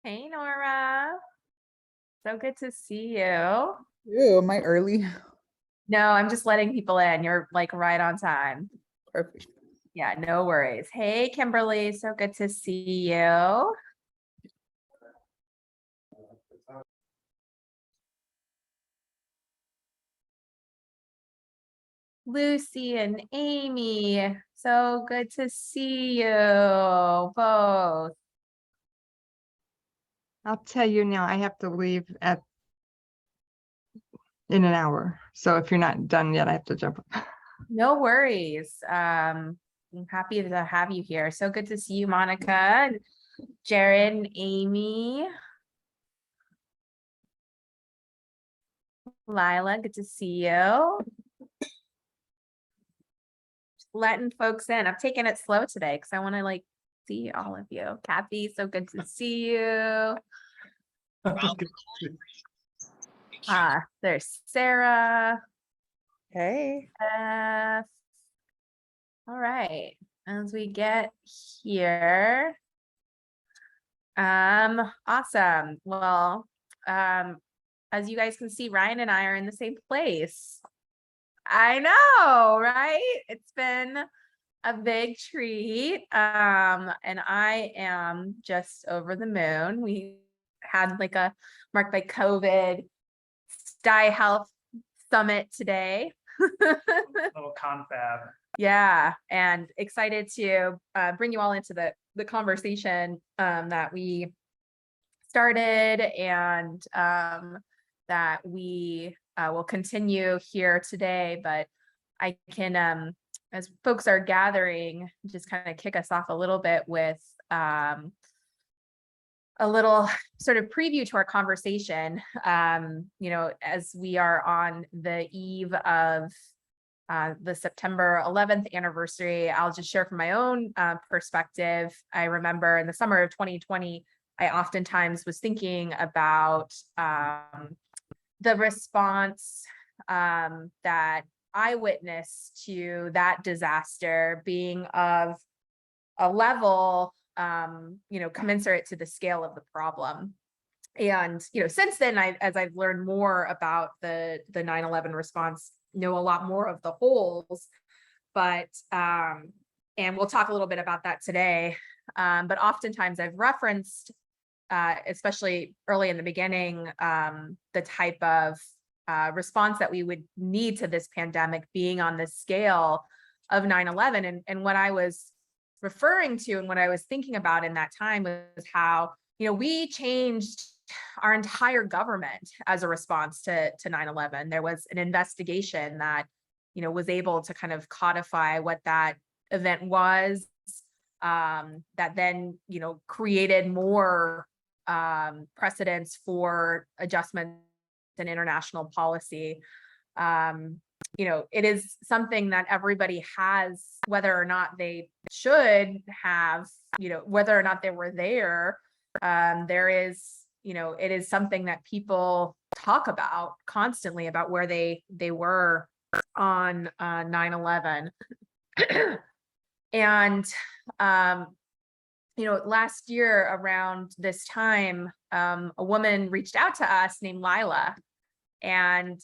Hey, Nora. So good to see you. Ew, am I early? No, I'm just letting people in. You're like right on time. Perfect. Yeah, no worries. Hey, Kimberly. So good to see you. Lucy and Amy. So good to see you both. I'll tell you now, I have to leave in an hour. So if you're not done yet, I have to jump up. No worries. I'm happy to have you here. So good to see you, Monica, and Jared and Amy. Lila, good to see you. Letting folks in. I'm taking it slow today because I want to like see all of you. Kathy, so good to see you. There's Sarah. Hey. All right. As we get here. Awesome. Well, as you guys can see, Ryan and I are in the same place. I know, right? It's been a big treat. And I am just over the moon. We had like a marked by COVID StuyHealth summit today. Little confab. Yeah, and excited to bring you all into the conversation that we started and that we will continue here today. But I can, as folks are gathering, just kind of kick us off a little bit with a little sort of preview to our conversation. As we are on the eve of the September 11th anniversary, I'll just share from my own perspective. I remember in the summer of 2020, I oftentimes was thinking about the response that I witnessed to that disaster being of a level, commensurate to the scale of the problem. And, since then, as I've learned more about the 9/11 response, know a lot more of the holes, but, and we'll talk a little bit about that today. But oftentimes I've referenced, especially early in the beginning, the type of response that we would need to this pandemic being on the scale of 9/11. And what I was referring to and what I was thinking about in that time was how, we changed our entire government as a response to 9/11. There was an investigation that, was able to kind of codify what that event was, that then, created more precedents for adjustments in international policy. It is something that everybody has, whether or not they should have, whether or not they were there, there is, it is something that people talk about constantly about where they were on 9/11. And, last year around this time, a woman reached out to us named Lila. And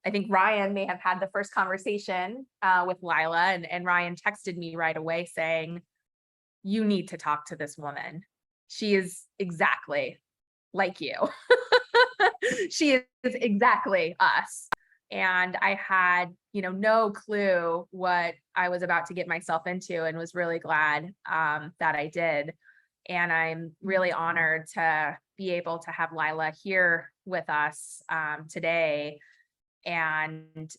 I think Ryan may have had the first conversation with Lila, and Ryan texted me right away saying, "You need to talk to this woman. She is exactly like you." She is exactly us. And I had, no clue what I was about to get myself into, and was really glad that I did. And I'm really honored to be able to have Lila here with us today and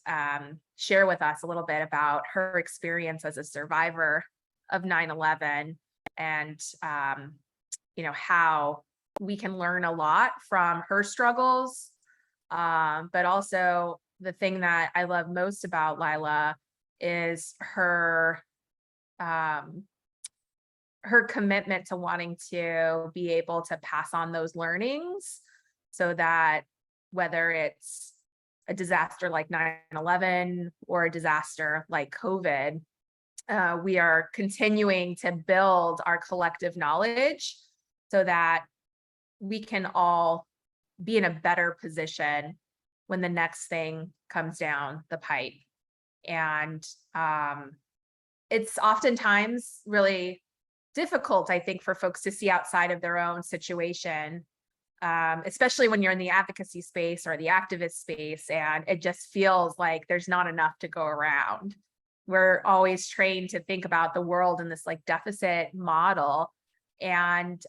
share with us a little bit about her experience as a survivor of 9/11 and, how we can learn a lot from her struggles. But also the thing that I love most about Lila is her commitment to wanting to be able to pass on those learnings so that whether it's a disaster like 9/11 or a disaster like COVID, we are continuing to build our collective knowledge so that we can all be in a better position when the next thing comes down the pipe. And it's oftentimes really difficult, I think, for folks to see outside of their own situation, especially when you're in the advocacy space or the activist space, and it just feels like there's not enough to go around. We're always trained to think about the world in this like deficit model. And,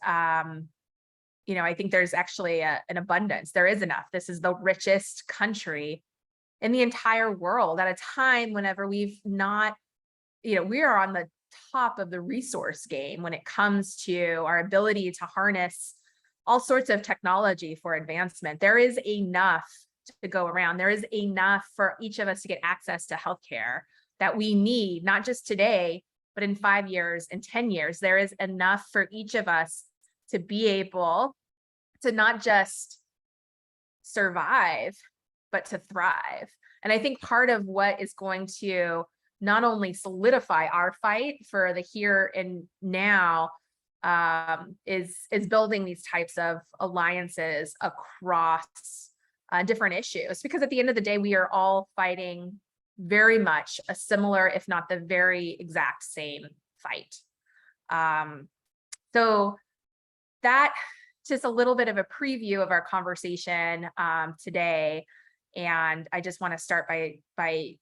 you know, I think there's actually an abundance. There is enough. This is the richest country in the entire world at a time whenever we've not, you know, we are on the top of the resource game when it comes to our ability to harness all sorts of technology for advancement. There is enough to go around. There is enough for each of us to get access to healthcare that we need, not just today, but in 5 years, in 10 years. There is enough for each of us to be able to not just survive, but to thrive. And I think part of what is going to not only solidify our fight for the here and now is building these types of alliances across different issues, because at the end of the day, we are all fighting very much a similar, if not the very exact same fight. So that just a little bit of a preview of our conversation today. And I just want to start by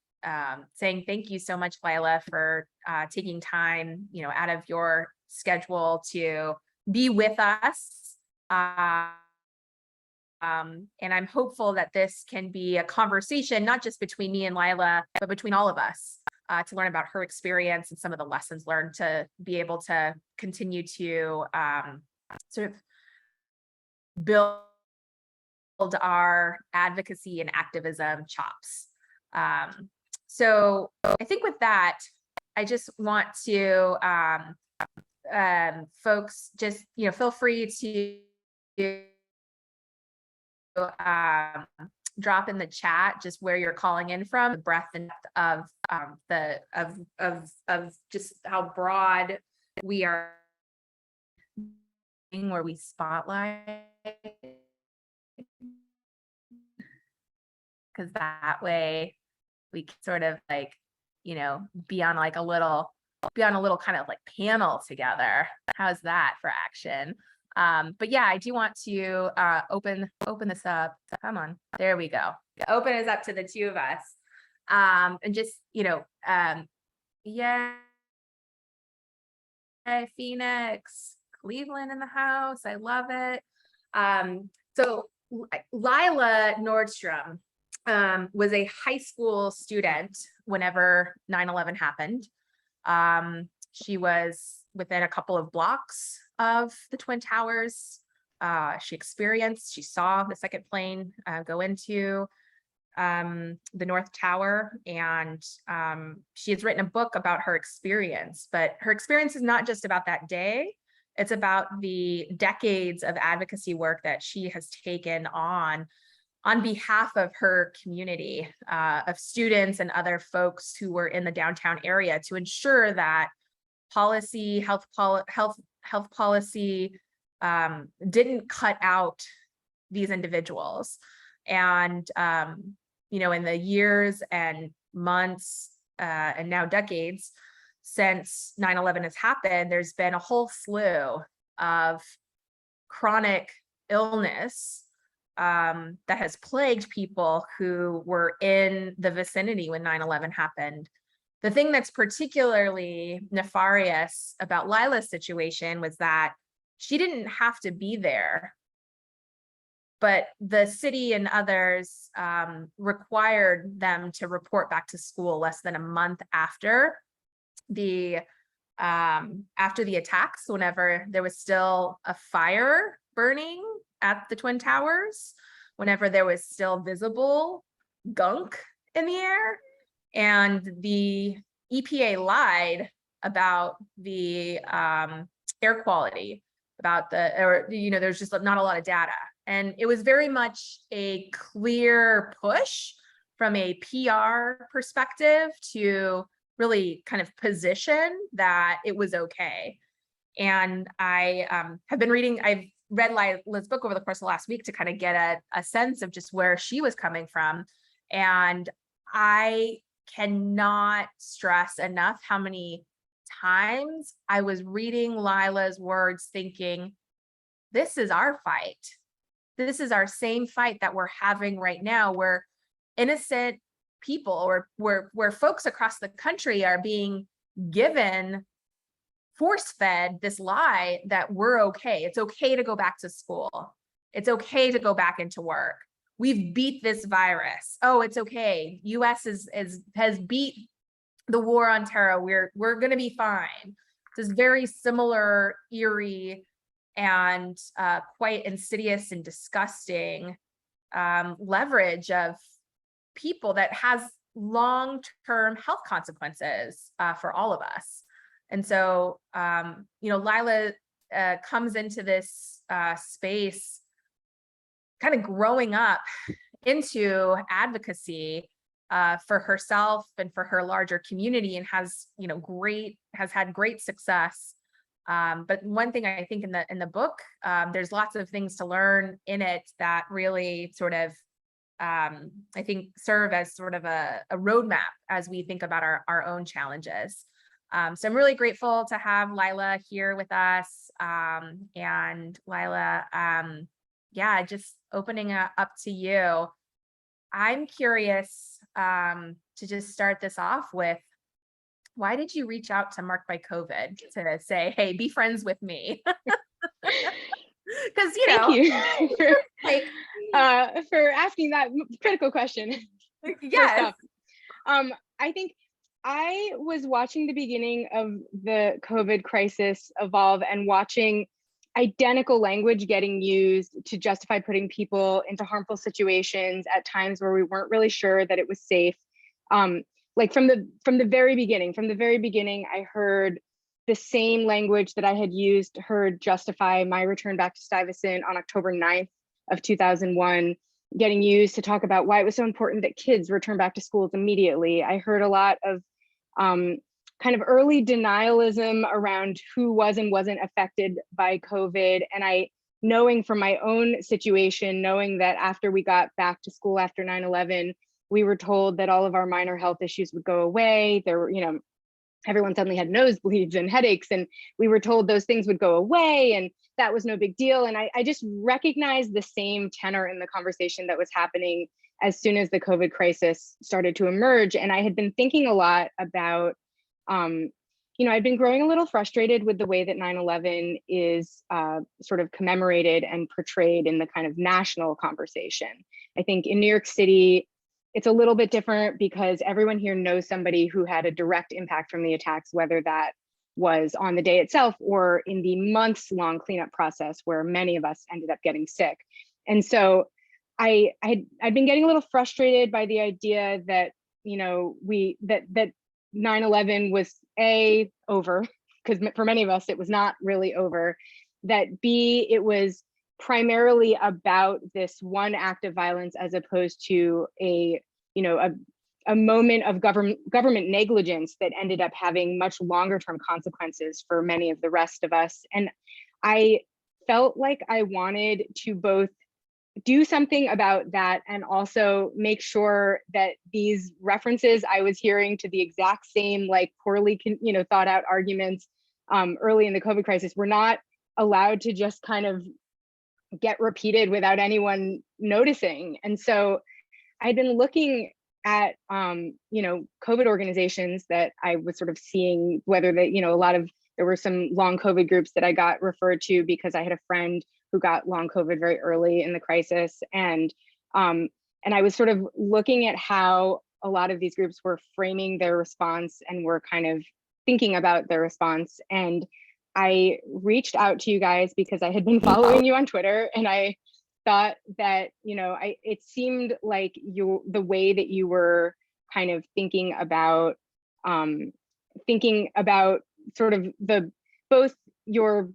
saying thank you so much, Lila, for taking time, you know, out of your schedule to be with us. And I'm hopeful that this can be a conversation, not just between me and Lila, but between all of us to learn about her experience and some of the lessons learned to be able to continue to sort of build our advocacy and activism chops. So I think with that, I just want to folks just, you know, feel free to drop in the chat just where you're calling in from, the breadth and depth of just how broad we are, where we spotlight, because that way we can sort of like, you know, be on a little kind of like panel together. How's that for action? But yeah, I do want to open this up. Come on, there we go. Open this up to the two of us. And just, you know, yeah, Phoenix, Cleveland in the house. I love it. So Lila Nordstrom was a high school student whenever 9/11 happened. She was within a couple of blocks of the Twin Towers. She saw the second plane go into the North Tower, and she has written a book about her experience, but her experience is not just about that day. It's about the decades of advocacy work that she has taken on behalf of her community of students and other folks who were in the downtown area to ensure that policy, health policy didn't cut out these individuals. And, you know, in the years and months and now decades since 9/11 has happened, there's been a whole slew of chronic illness that has plagued people who were in the vicinity when 9/11 happened. The thing that's particularly nefarious about Lila's situation was that she didn't have to be there, but the city and others required them to report back to school less than a month after the attacks, whenever there was still a fire burning at the Twin Towers, whenever there was still visible gunk in the air. And the EPA lied about the air quality, there's just not a lot of data. And it was very much a clear push from a PR perspective to really kind of position that it was okay. And I have been reading, I've read Lila's book over the course of the last week to kind of get a sense of just where she was coming from. And I cannot stress enough how many times I was reading Lila's words thinking, this is our fight. This is our same fight that we're having right now, where innocent people or where folks across the country are being given, force-fed this lie that we're okay. It's okay to go back to school. It's okay to go back into work. We've beat this virus. Oh, it's okay. US has beat the war on terror. We're going to be fine. This very similar, eerie, and quite insidious and disgusting leverage of people that has long-term health consequences for all of us. And so, Lila comes into this space kind of growing up into advocacy for herself and for her larger community, and has had great success. But one thing I think in the book, there's lots of things to learn in it that really sort of I think serve as sort of a roadmap as we think about our own challenges. So I'm really grateful to have Lila here with us. And Lila, just opening up to you. I'm curious to just start this off with, why did you reach out to Marked by COVID to say, hey, be friends with me? Because, Thank you like, for asking that critical question. yes. I think I was watching the beginning of the COVID crisis evolve and watching identical language getting used to justify putting people into harmful situations at times where we weren't really sure that it was safe. Like from the very beginning, I heard the same language that I had heard justify my return back to Stuyvesant on October 9th of 2001, getting used to talk about why it was so important that kids return back to schools immediately. I heard a lot of kind of early denialism around who was and wasn't affected by COVID. And knowing from my own situation, knowing that after we got back to school after 9/11, we were told that all of our minor health issues would go away. There were, everyone suddenly had nosebleeds and headaches, and we were told those things would go away and that was no big deal. And I just recognized the same tenor in the conversation that was happening as soon as the COVID crisis started to emerge. And I had been thinking a lot about, I'd been growing a little frustrated with the way that 9/11 is sort of commemorated and portrayed in the kind of national conversation. I think in New York City, it's a little bit different because everyone here knows somebody who had a direct impact from the attacks, whether that was on the day itself or in the months-long cleanup process where many of us ended up getting sick. And so I'd been getting a little frustrated by the idea that, that 9/11 was over, because for many of us, it was not really over, that B, it was primarily about this one act of violence as opposed to a moment of government negligence that ended up having much longer term consequences for many of the rest of us. And I felt like I wanted to both do something about that and also make sure that these references I was hearing to the exact same poorly thought out arguments early in the COVID crisis were not allowed to just kind of get repeated without anyone noticing. And so I'd been looking at COVID organizations that I was sort of seeing, whether they, there were some long COVID groups that I got referred to because I had a friend who got long COVID very early in the crisis. And I was sort of looking at how a lot of these groups were framing their response and were kind of thinking about their response. And I reached out to you guys because I had been following you on Twitter, and I thought that, it seemed like the way that you were kind of thinking about sort of both your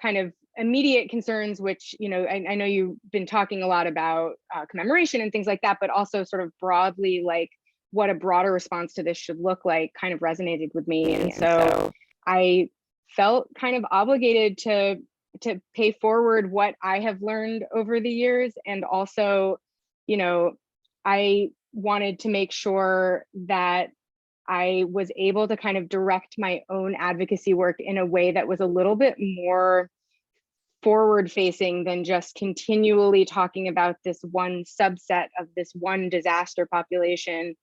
kind of immediate concerns, which, I know you've been talking a lot about commemoration and things like that, but also sort of broadly, like what a broader response to this should look like kind of resonated with me. And so I felt kind of obligated to to pay forward what I have learned over the years. And also, you know, I wanted to make sure that I was able to kind of direct my own advocacy work in a way that was a little bit more forward facing than just continually talking about this one subset of this one disaster population.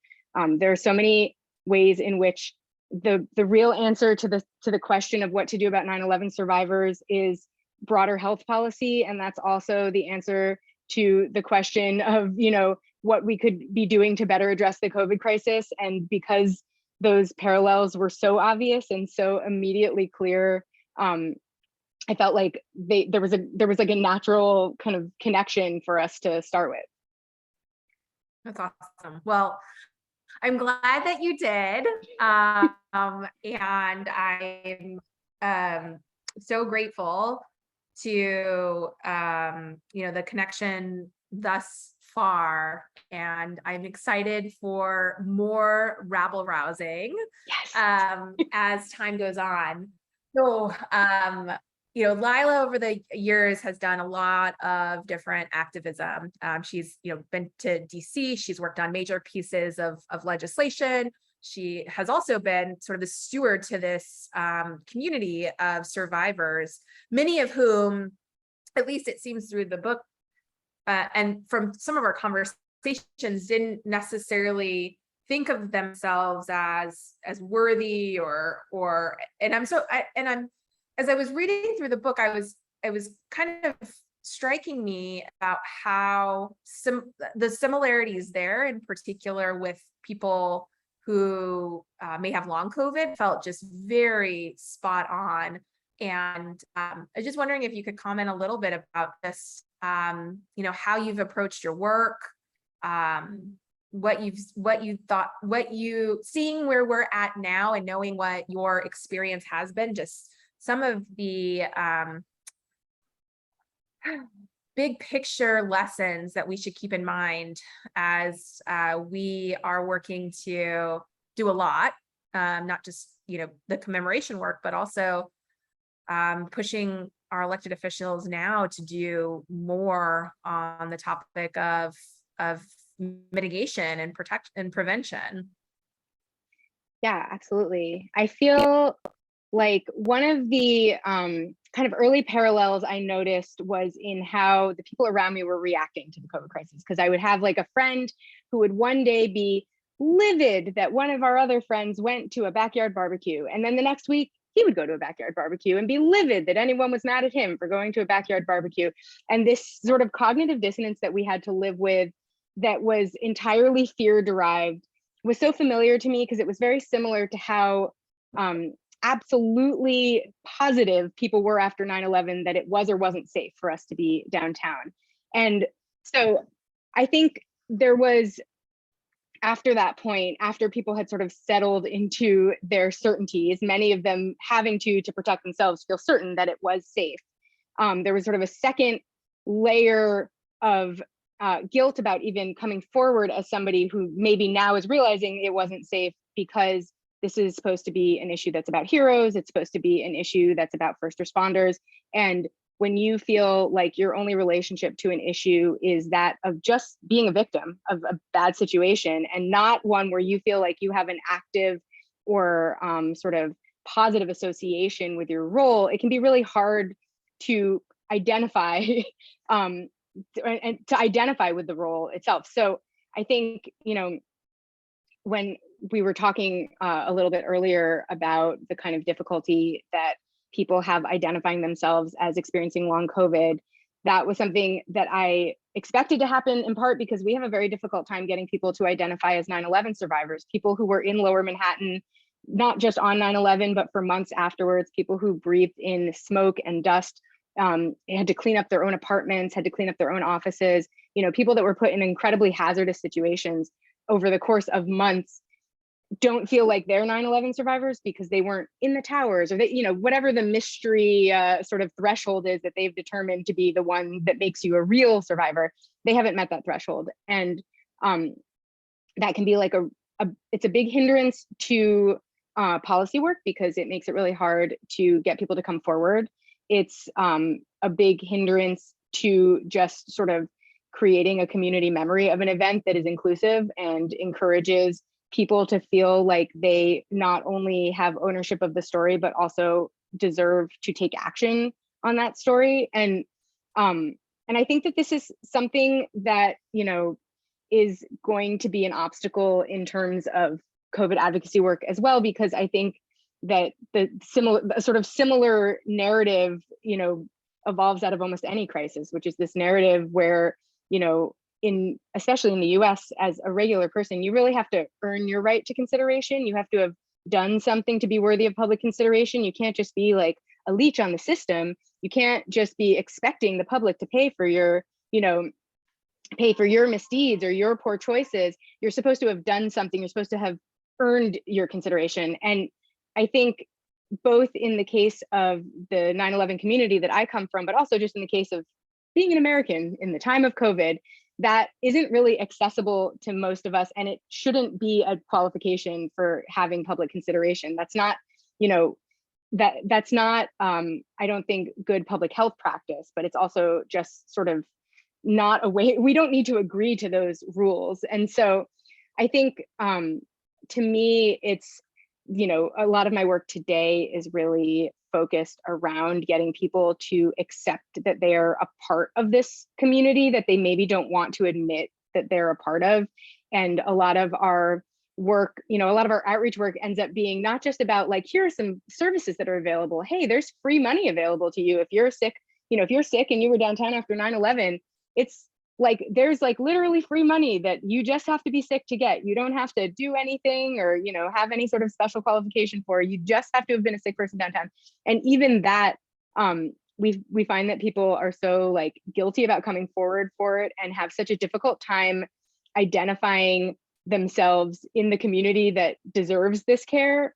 There are so many ways in which the real answer to the question of what to do about 9/11 survivors is broader health policy, and that's also the answer to the question of, you know, what we could be doing to better address the COVID crisis. And because those parallels were so obvious and so immediately clear, I felt like there was like a natural kind of connection for us to start with. That's awesome. Well, I'm glad that you did. And I'm so grateful to, you know, the connection thus far. And I'm excited for more rabble rousing Yes. as time goes on. So, you know, Lila over the years has done a lot of different activism. She's, you know, been to DC. She's worked on major pieces of legislation. She has also been sort of the steward to this community of survivors, many of whom, at least it seems through the book, and from some of our conversations, didn't necessarily think of themselves as worthy and I'm as I was reading through the book, it was kind of striking me about how the similarities there, in particular with people who may have long COVID, felt just very spot on. And I was just wondering if you could comment a little bit about this, you know, how you've approached your work, what you thought, seeing where we're at now and knowing what your experience has been, just some of the big picture lessons that we should keep in mind as we are working to do a lot, not just, you know, the commemoration work, but also pushing our elected officials now to do more on the topic of mitigation and prevention. Yeah, absolutely. I feel like one of the kind of early parallels I noticed was in how the people around me were reacting to the COVID crisis. Because I would have like a friend who would one day be livid that one of our other friends went to a backyard barbecue. And then the next week, he would go to a backyard barbecue and be livid that anyone was mad at him for going to a backyard barbecue. And this sort of cognitive dissonance that we had to live with, that was entirely fear derived, was so familiar to me because it was very similar to how absolutely positive people were after 9/11 that it was or wasn't safe for us to be downtown. And so I think there was, after that point, after people had sort of settled into their certainties, many of them having to protect themselves, feel certain that it was safe, there was sort of a second layer of guilt about even coming forward as somebody who maybe now is realizing it wasn't safe, because this is supposed to be an issue that's about heroes. It's supposed to be an issue that's about first responders. And when you feel like your only relationship to an issue is that of just being a victim of a bad situation, and not one where you feel like you have an active or sort of positive association with your role, it can be really hard to identify and to identify with the role itself. So I think, you know, when we were talking a little bit earlier about the kind of difficulty that people have identifying themselves as experiencing long COVID, that was something that I expected to happen, in part because we have a very difficult time getting people to identify as 9/11 survivors, people who were in Lower Manhattan, not just on 9/11, but for months afterwards, people who breathed in smoke and dust, had to clean up their own apartments, had to clean up their own offices, you know, people that were put in incredibly hazardous situations over the course of months don't feel like they're 9/11 survivors because they weren't in the towers, or they, you know, whatever the mystery sort of threshold is that they've determined to be the one that makes you a real survivor. They haven't met that threshold. And that can be like it's a big hindrance to policy work, because it makes it really hard to get people to come forward. it's a big hindrance to just sort of creating a community memory of an event that is inclusive and encourages people to feel like they not only have ownership of the story, but also deserve to take action on that story. And I think that this is something that, you know, is going to be an obstacle in terms of COVID advocacy work as well, because I think that the similar narrative, you know, evolves out of almost any crisis, which is this narrative where, you know, especially in the US, as a regular person, you really have to earn your right to consideration. You have to have done something to be worthy of public consideration. You can't just be like a leech on the system. You can't just be expecting the public to pay for your, you know, pay for your misdeeds or your poor choices. You're supposed to have done something. You're supposed to have earned your consideration. And I think both in the case of the 9/11 community that I come from, but also just in the case of being an American in the time of COVID, that isn't really accessible to most of us, and it shouldn't be a qualification for having public consideration. That's not, you know, that's not, I don't think, good public health practice, but it's also just sort of not a way. We don't need to agree to those rules. And so I think to me, it's, you know, a lot of my work today is really focused around getting people to accept that they are a part of this community that they maybe don't want to admit that they're a part of. And a lot of our work, you know, a lot of our outreach work ends up being not just about like, here are some services that are available. Hey, there's free money available to you if you're sick. You know, if you're sick and you were downtown after 9/11, it's like there's like literally free money that you just have to be sick to get. You don't have to do anything or, you know, have any sort of special qualification for. You just have to have been a sick person downtown. And even that, we find that people are so like guilty about coming forward for it and have such a difficult time identifying themselves in the community that deserves this care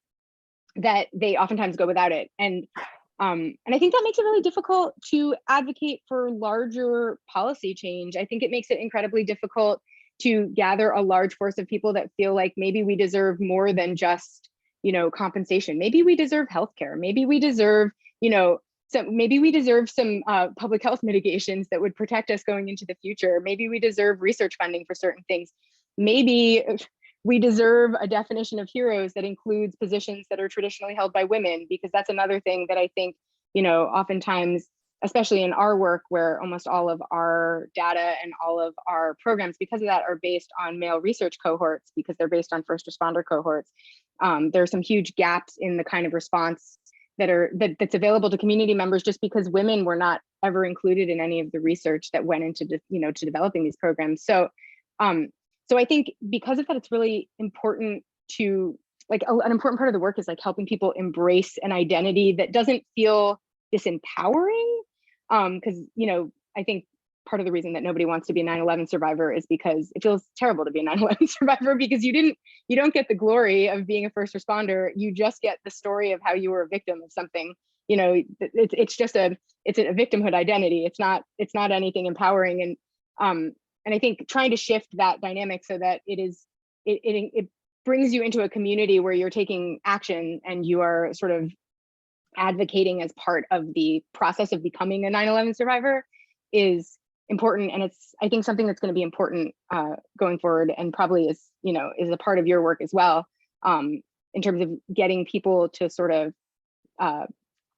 that they oftentimes go without it. And I think that makes it really difficult to advocate for larger policy change. I think it makes it incredibly difficult to gather a large force of people that feel like maybe we deserve more than just, you know, compensation. Maybe we deserve healthcare. Maybe we deserve, you know, maybe we deserve some public health mitigations that would protect us going into the future. Maybe we deserve research funding for certain things. Maybe we deserve a definition of heroes that includes positions that are traditionally held by women, because that's another thing that I think, you know, oftentimes, especially in our work where almost all of our data and all of our programs, because of that, are based on male research cohorts, because they're based on first responder cohorts. There are some huge gaps in the kind of response that's available to community members just because women were not ever included in any of the research that went into, you know, to developing these programs. So I think because of that, it's really important to like an important part of the work is like helping people embrace an identity that doesn't feel disempowering. Because, you know, I think part of the reason that nobody wants to be a 9/11 survivor is because it feels terrible to be a 9/11 survivor, because you don't get the glory of being a first responder. You just get the story of how you were a victim of something. You know, it's a victimhood identity. It's not anything empowering. And I think trying to shift that dynamic so that it brings you into a community where you're taking action and you are sort of advocating as part of the process of becoming a 9/11 survivor is important. And it's, I think, something that's going to be important going forward, and probably is a part of your work as well, in terms of getting people to sort of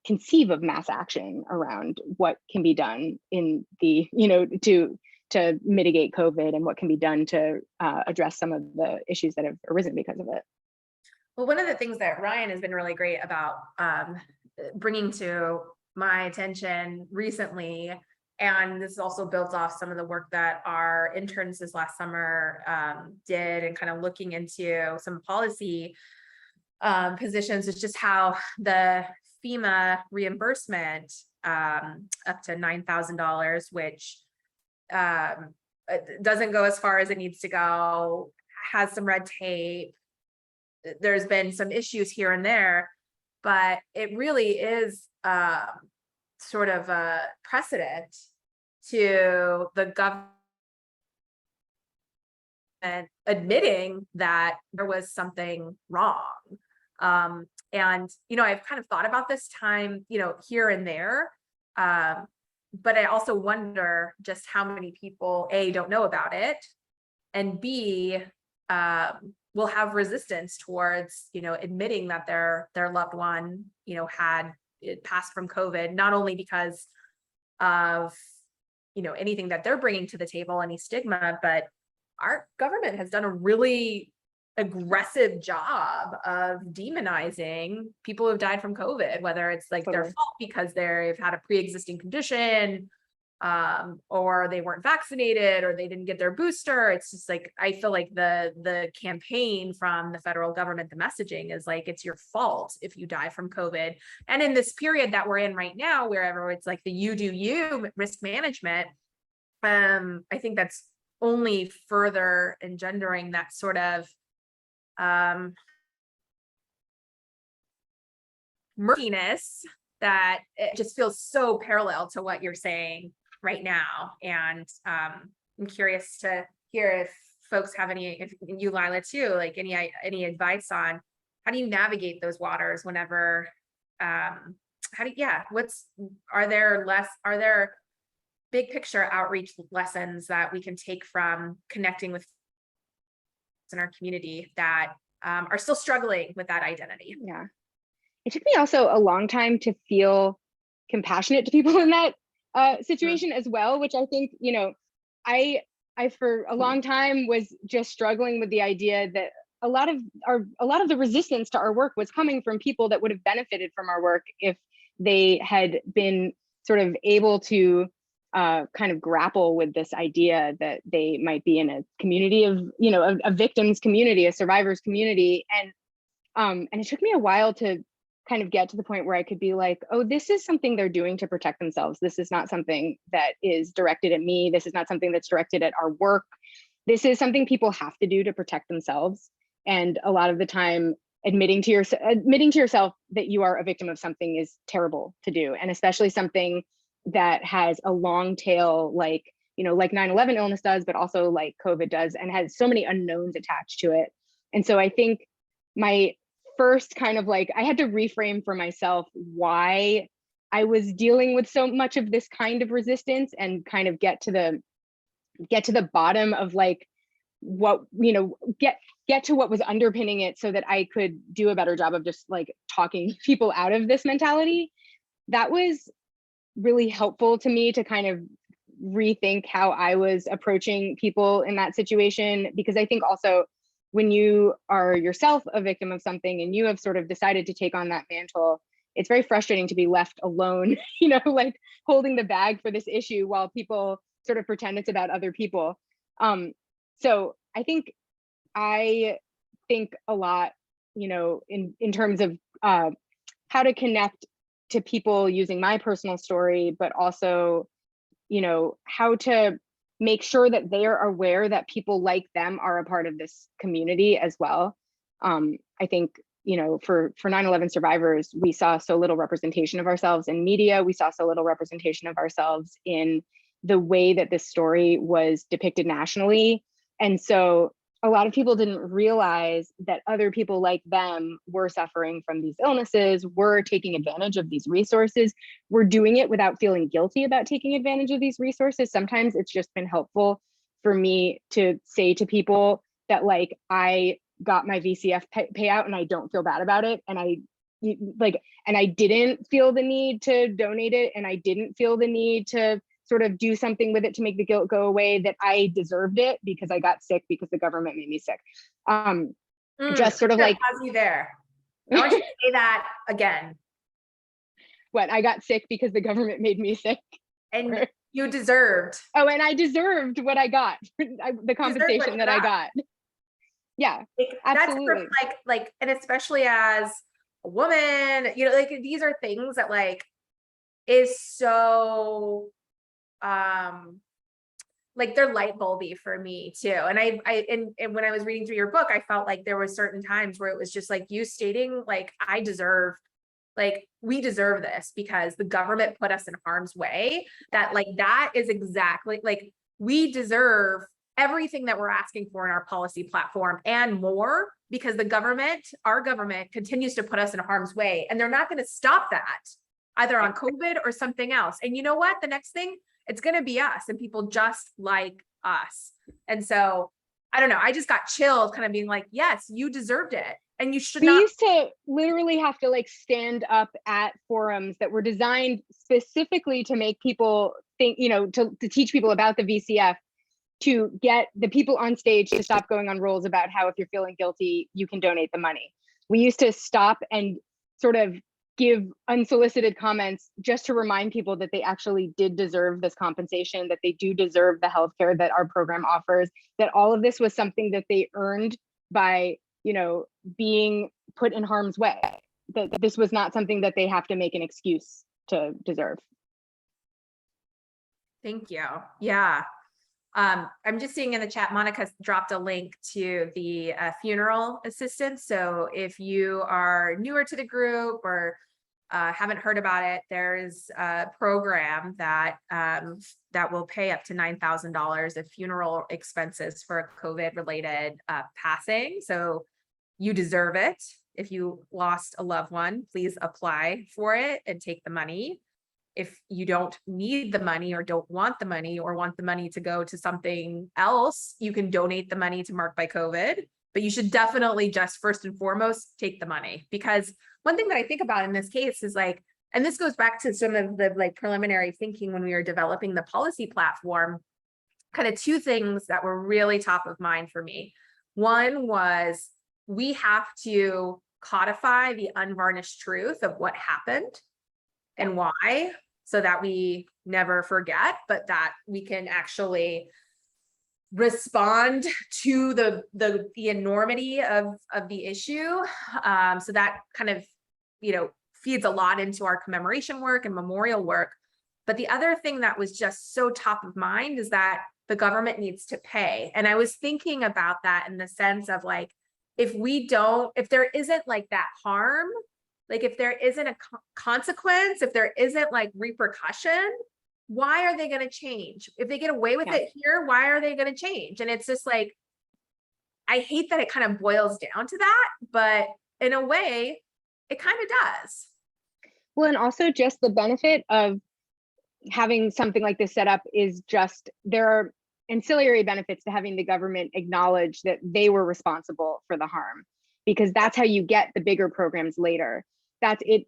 conceive of mass action around what can be done in the, you know, to mitigate COVID and what can be done to address some of the issues that have arisen because of it. Well, one of the things that Ryan has been really great about bringing to my attention recently, and this also builds off some of the work that our interns this last summer did, and kind of looking into some policy positions, is just how the Fema reimbursement up to $9,000, which doesn't go as far as it needs to go, has some red tape. There's been some issues here and there, but it really is sort of a precedent to the government admitting that there was something wrong. And, you know, I've kind of thought about this time, you know, here and there, But I also wonder just how many people, A, don't know about it, and B, will have resistance towards, admitting that their loved one, had it passed from COVID, not only because of, anything that they're bringing to the table, any stigma, but our government has done a really aggressive job of demonizing people who have died from COVID, whether it's like their Totally. fault because they've had a pre-existing condition, or they weren't vaccinated, or they didn't get their booster. It's just like, I feel like the campaign from the federal government, the messaging is like, it's your fault if you die from COVID. And in this period that we're in right now, wherever it's like the you do you risk management, I think that's only further engendering that sort of murkiness that it just feels so parallel to what you're saying right now. And I'm curious to hear if folks have any, if you, Lila, too, like any advice on how do you navigate those waters whenever, are there big picture outreach lessons that we can take from connecting with in our community that are still struggling with that identity? Yeah. It took me also a long time to feel compassionate to people in that situation as well, which I think, I for a long time was just struggling with the idea that a lot of the resistance to our work was coming from people that would have benefited from our work if they had been sort of able to kind of grapple with this idea that they might be in a community of, a victim's community, a survivor's community. And it took me a while to kind of get to the point where I could be like, oh, this is something they're doing to protect themselves. This is not something that is directed at me. This is not something that's directed at our work. This is something people have to do to protect themselves. And a lot of the time, admitting to yourself that you are a victim of something is terrible to do. And especially something that has a long tail, like 9/11 illness does, but also like COVID does, and has so many unknowns attached to it. And so I think my first kind of I had to reframe for myself why I was dealing with so much of this kind of resistance, and kind of get to the bottom of what, get to what was underpinning it, so that I could do a better job of just talking people out of this mentality. That was really helpful to me to kind of rethink how I was approaching people in that situation, because I think also when you are yourself a victim of something and you have sort of decided to take on that mantle, it's very frustrating to be left alone, holding the bag for this issue while people sort of pretend it's about other people. So I think a lot, in terms of how to connect to people using my personal story, but also, how to make sure that they are aware that people like them are a part of this community as well. I think, for 9/11 survivors, we saw so little representation of ourselves in media. We saw so little representation of ourselves in the way that this story was depicted nationally. And so a lot of people didn't realize that other people like them were suffering from these illnesses, were taking advantage of these resources, were doing it without feeling guilty about taking advantage of these resources. Sometimes it's just been helpful for me to say to people that I got my VCF payout and I don't feel bad about it. And I didn't feel the need to donate it. And I didn't feel the need to sort of do something with it to make the guilt go away, that I deserved it because I got sick because the government made me sick. Just sort of pause you there. I want you to say that again. What, I got sick because the government made me sick? And you deserved. Oh, and I deserved what I got, the compensation that I got. Yeah, absolutely. That's and especially as a woman, these are things that is so they're light bulby for me too. And and when I was reading through your book, I felt like there were certain times where it was just you stating I deserve, we deserve this because the government put us in harm's way. That that is exactly we deserve everything that we're asking for in our policy platform and more, because our government continues to put us in harm's way, and they're not going to stop that either on COVID or something else. And you know what? The next thing, it's going to be us and people just like us. And so I don't know. I just got chilled kind of being like, yes, you deserved it. And you should We not. used to literally have to like stand up at forums that were designed specifically to make people think, you know, to teach people about the VCF, to get the people on stage to stop going on rolls about how if you're feeling guilty, you can donate the money. We used to stop and sort of give unsolicited comments just to remind people that they actually did deserve this compensation, that they do deserve the healthcare that our program offers, that all of this was something that they earned by, you know, being put in harm's way, that this was not something that they have to make an excuse to deserve. Thank you. Yeah. I'm just seeing in the chat, Monica's dropped a link to the funeral assistance. So if you are newer to the group or haven't heard about it, there's a program that that will pay up to $9,000 of funeral expenses for a COVID-related passing. So you deserve it. If you lost a loved one, please apply for it and take the money. If you don't need the money or don't want the money or want the money to go to something else, you can donate the money to Marked by COVID, but you should definitely just first and foremost take the money. Because one thing that I think about in this case is like, and this goes back to some of the like preliminary thinking when we were developing the policy platform, kind of two things that were really top of mind for me. One was we have to codify the unvarnished truth of what happened and why, so that we never forget, but that we can actually respond to the enormity of the issue. So that kind of, you know, feeds a lot into our commemoration work and memorial work. But the other thing that was just so top of mind is that the government needs to pay. And I was thinking about that in the sense of like, if there isn't like that harm, like if there isn't a consequence, if there isn't like repercussion, why are they going to change? If they get away with it here, why are they going to change? And it's just like, I hate that it kind of boils down to that, but in a way, it kind of does. Well, and also just the benefit of having something like this set up is just, there are ancillary benefits to having the government acknowledge that they were responsible for the harm, because that's how you get the bigger programs later. That's it.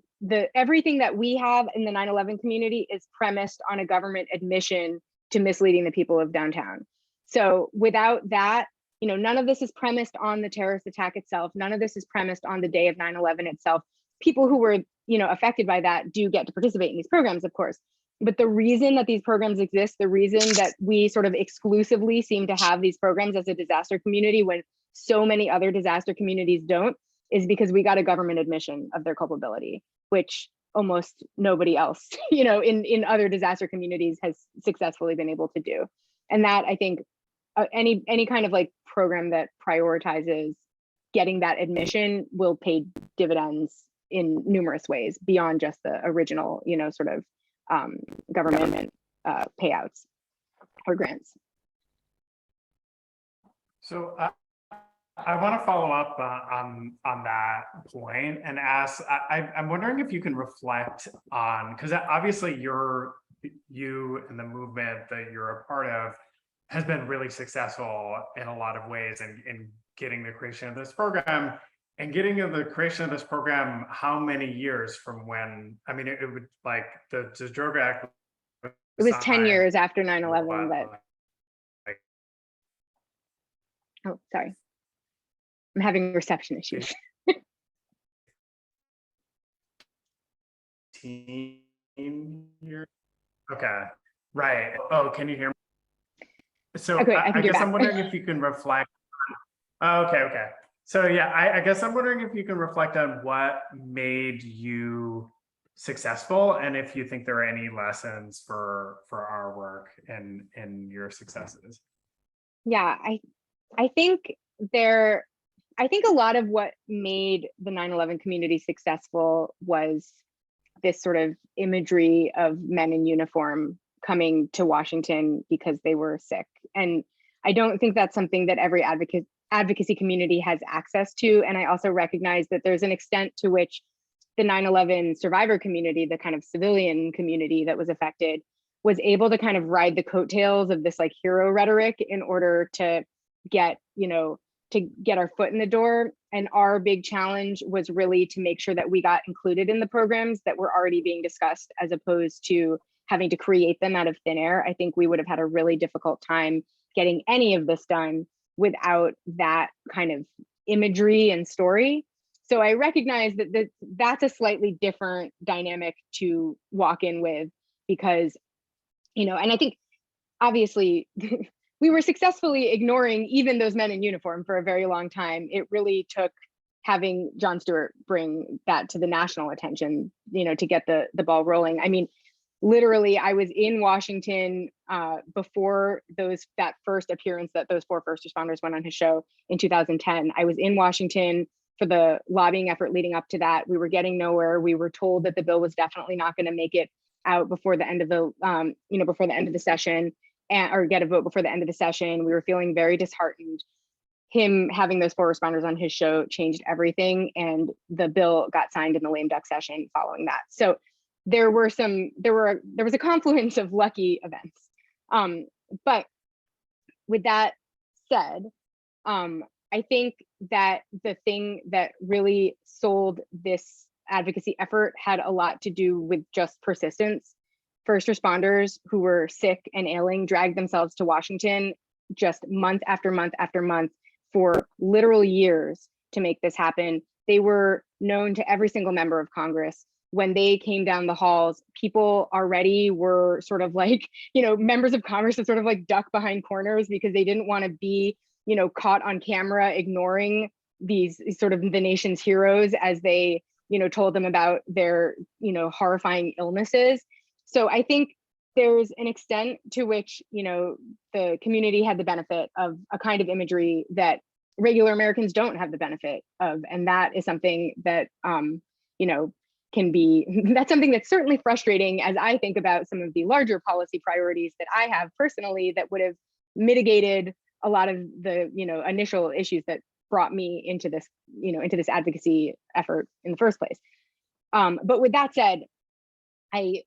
Everything that we have in the 9/11 community is premised on a government admission to misleading the people of downtown. So without that, you know, none of this is premised on the terrorist attack itself. None of this is premised on the day of 9/11 itself. People who were, you know, affected by that do get to participate in these programs, of course. But the reason that these programs exist, the reason that we sort of exclusively seem to have these programs as a disaster community when so many other disaster communities don't, is because we got a government admission of their culpability, which almost nobody else, you know, in other disaster communities has successfully been able to do. And that, I think, any kind of like program that prioritizes getting that admission will pay dividends in numerous ways beyond just the original, you know, sort of government payouts or grants. So I want to follow up on that point and ask, I'm wondering if you can reflect on, because obviously you and the movement that you're a part of has been really successful in a lot of ways in getting the creation of this program. And getting to the creation of this program, how many years from when? I mean, it would like the Drug Act. It was 10 years after 9/11 that. Oh, sorry. I'm having reception issues. Years. Okay, right. Oh, can you hear me? So Okay, I guess back. I'm wondering if you can reflect. Oh, okay. So yeah, I guess I'm wondering if you can reflect on what made you successful, and if you think there are any lessons for our work and your successes. Yeah, I think a lot of what made the 9/11 community successful was this sort of imagery of men in uniform coming to Washington because they were sick. And I don't think that's something that every advocacy community has access to. And I also recognize that there's an extent to which the 9/11 survivor community, the kind of civilian community that was affected, was able to kind of ride the coattails of this like hero rhetoric in order to get, to get our foot in the door. And our big challenge was really to make sure that we got included in the programs that were already being discussed, as opposed to having to create them out of thin air. I think we would have had a really difficult time getting any of this done without that kind of imagery and story. So I recognize that that's a slightly different dynamic to walk in with, because, and I think obviously we were successfully ignoring even those men in uniform for a very long time. It really took having Jon Stewart bring that to the national attention, to get the ball rolling. I mean, literally, I was in Washington before that first appearance that those 4 first responders went on his show in 2010. I was in Washington for the lobbying effort leading up to that. We were getting nowhere. We were told that the bill was definitely not going to make it out before the end of the, before the end of the session, or get a vote before the end of the session. We were feeling very disheartened. Him having those 4 responders on his show changed everything, and the bill got signed in the lame duck session following that. So there was a confluence of lucky events. But with that said, I think that the thing that really sold this advocacy effort had a lot to do with just persistence. First responders who were sick and ailing dragged themselves to Washington just month after month after month for literal years to make this happen. They were known to every single member of Congress. When they came down the halls, people already were sort of like, members of Congress would sort of like duck behind corners because they didn't want to be, caught on camera ignoring these sort of the nation's heroes as they, told them about their, horrifying illnesses. So I think there's an extent to which, the community had the benefit of a kind of imagery that regular Americans don't have the benefit of. And that is something that, that's something that's certainly frustrating as I think about some of the larger policy priorities that I have personally that would have mitigated a lot of the, initial issues that brought me into this, into this advocacy effort in the first place. But with that said, I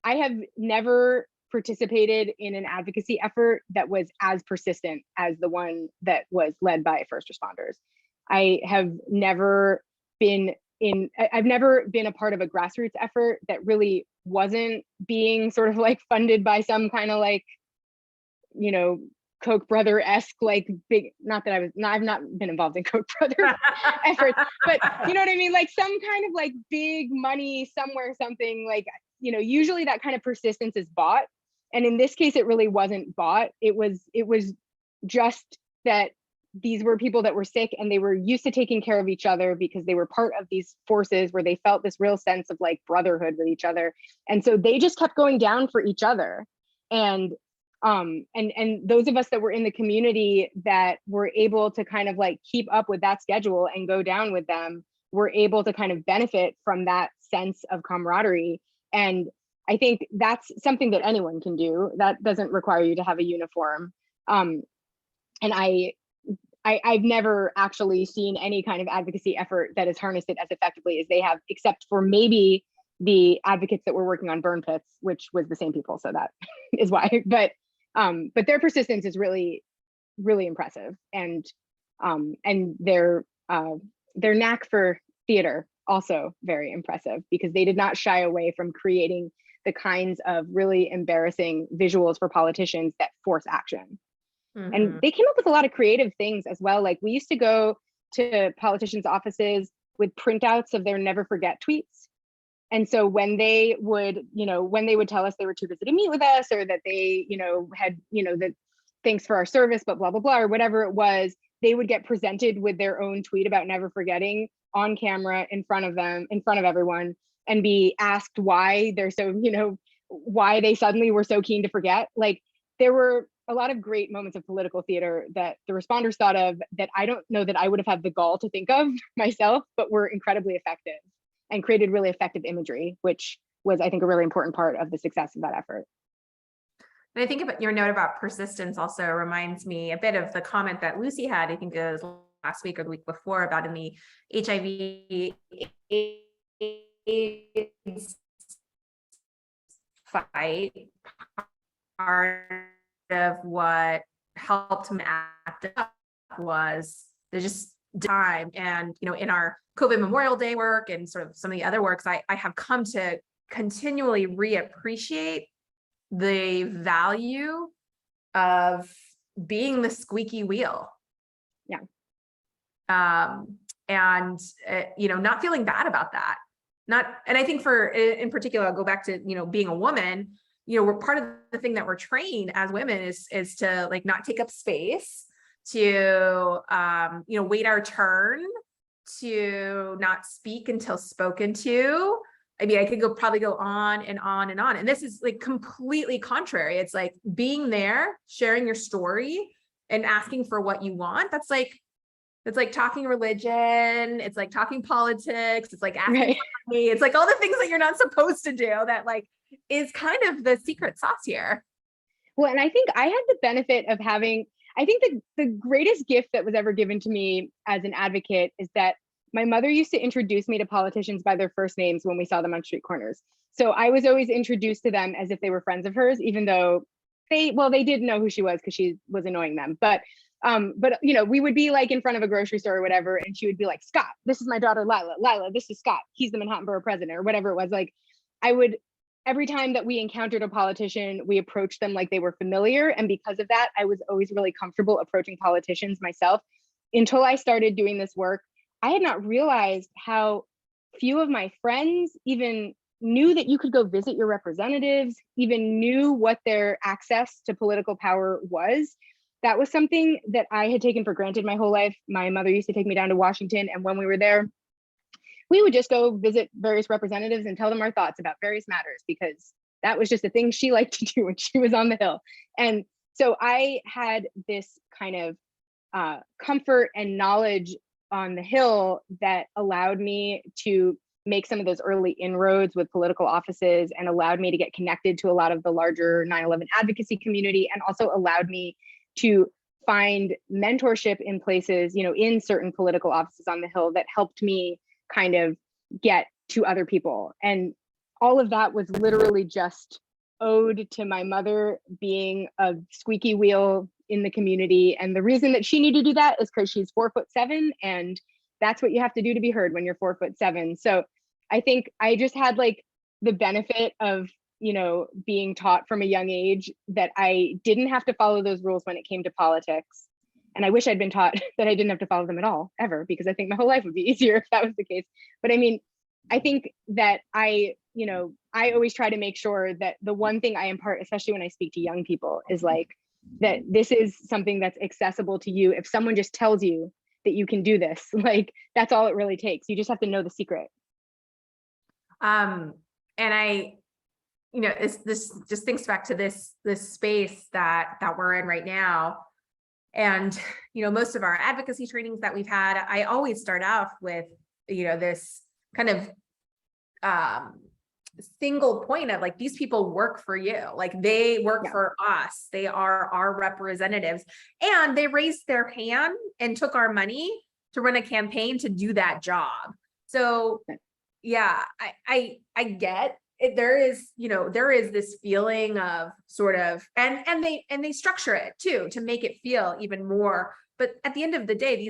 have never participated in an advocacy effort that was as persistent as the one that was led by first responders. I've never been a part of a grassroots effort that really wasn't being sort of like funded by some kind of like, Koch brother-esque like big, I've not been involved in Koch brother efforts, but you know what I mean? Like some kind of like big money somewhere, something like, usually that kind of persistence is bought. And in this case, it really wasn't bought. It was just that these were people that were sick and they were used to taking care of each other because they were part of these forces where they felt this real sense of like brotherhood with each other. And so they just kept going down for each other. And those of us that were in the community that were able to kind of like keep up with that schedule and go down with them were able to kind of benefit from that sense of camaraderie. And I think that's something that anyone can do. That doesn't require you to have a uniform. And I've never actually seen any kind of advocacy effort that has harnessed it as effectively as they have, except for maybe the advocates that were working on burn pits, which was the same people. So that is why. But their persistence is really, really impressive, and their knack for theater also very impressive, because they did not shy away from creating the kinds of really embarrassing visuals for politicians that force action. Mm-hmm. And they came up with a lot of creative things as well. Like we used to go to politicians' offices with printouts of their never forget tweets. And so when they would tell us they were too busy to meet with us, or that they, had, that thanks for our service, but blah, blah, blah, or whatever it was, they would get presented with their own tweet about never forgetting on camera in front of everyone, and be asked why they're so, why they suddenly were so keen to forget. Like there were a lot of great moments of political theater that the responders thought of that I don't know that I would have had the gall to think of myself, but were incredibly effective and created really effective imagery, which was, I think, a really important part of the success of that effort. And I think about your note about persistence also reminds me a bit of the comment that Lucy had, I think it was last week or the week before about in the HIV AIDS fight, part of what helped him act up was there's just time. And, you know, in our COVID Memorial Day work and sort of some of the other works, I have come to continually reappreciate the value of being the squeaky wheel. Yeah. And you know, not feeling bad about that. And I think in particular, I'll go back to, you know, being a woman, you know, we're part of the thing that we're trained as women is to like not take up space, to you know, wait our turn, to not speak until spoken to. I mean, I could probably go on and on and on. And this is like completely contrary. It's like being there, sharing your story and asking for what you want. It's like talking religion. It's like talking politics. It's like asking Right. for money. It's like all the things that you're not supposed to do that like is kind of the secret sauce here. Well, and I think I had the benefit of having, I think the greatest gift that was ever given to me as an advocate is that my mother used to introduce me to politicians by their first names when we saw them on street corners. So I was always introduced to them as if they were friends of hers, even though they did know who she was because she was annoying them. But you know, we would be like in front of a grocery store or whatever, and she would be like, Scott, this is my daughter, Lila. Lila, this is Scott. He's the Manhattan Borough president or whatever it was. Like every time that we encountered a politician, we approached them like they were familiar. And because of that, I was always really comfortable approaching politicians myself until I started doing this work. I had not realized how few of my friends even knew that you could go visit your representatives, even knew what their access to political power was. That was something that I had taken for granted my whole life. My mother used to take me down to Washington, and when we were there, we would just go visit various representatives and tell them our thoughts about various matters, because that was just a thing she liked to do when she was on the Hill. And so I had this kind of comfort and knowledge on the Hill that allowed me to make some of those early inroads with political offices and allowed me to get connected to a lot of the larger 9/11 advocacy community, and also allowed me to find mentorship in places, you know, in certain political offices on the Hill that helped me kind of get to other people. And all of that was literally just owed to my mother being a squeaky wheel in the community. And the reason that she needed to do that is because she's 4'7", and that's what you have to do to be heard when you're 4'7". So I think I just had like the benefit of, you know, being taught from a young age that I didn't have to follow those rules when it came to politics. And I wish I'd been taught that I didn't have to follow them at all, ever, because I think my whole life would be easier if that was the case. But I mean, I think that I always try to make sure that the one thing I impart, especially when I speak to young people, is like that this is something that's accessible to you. If someone just tells you that you can do this, like that's all it really takes. You just have to know the secret. And I, you know, this just thinks back to this space that we're in right now. And, you know, most of our advocacy trainings that we've had, I always start off with, you know, this kind of single point of like, these people work for you, like they work for us, they are our representatives, and they raised their hand and took our money to run a campaign to do that job. So yeah, I get it. There is this feeling of sort of, and they structure it too to make it feel even more. But at the end of the day,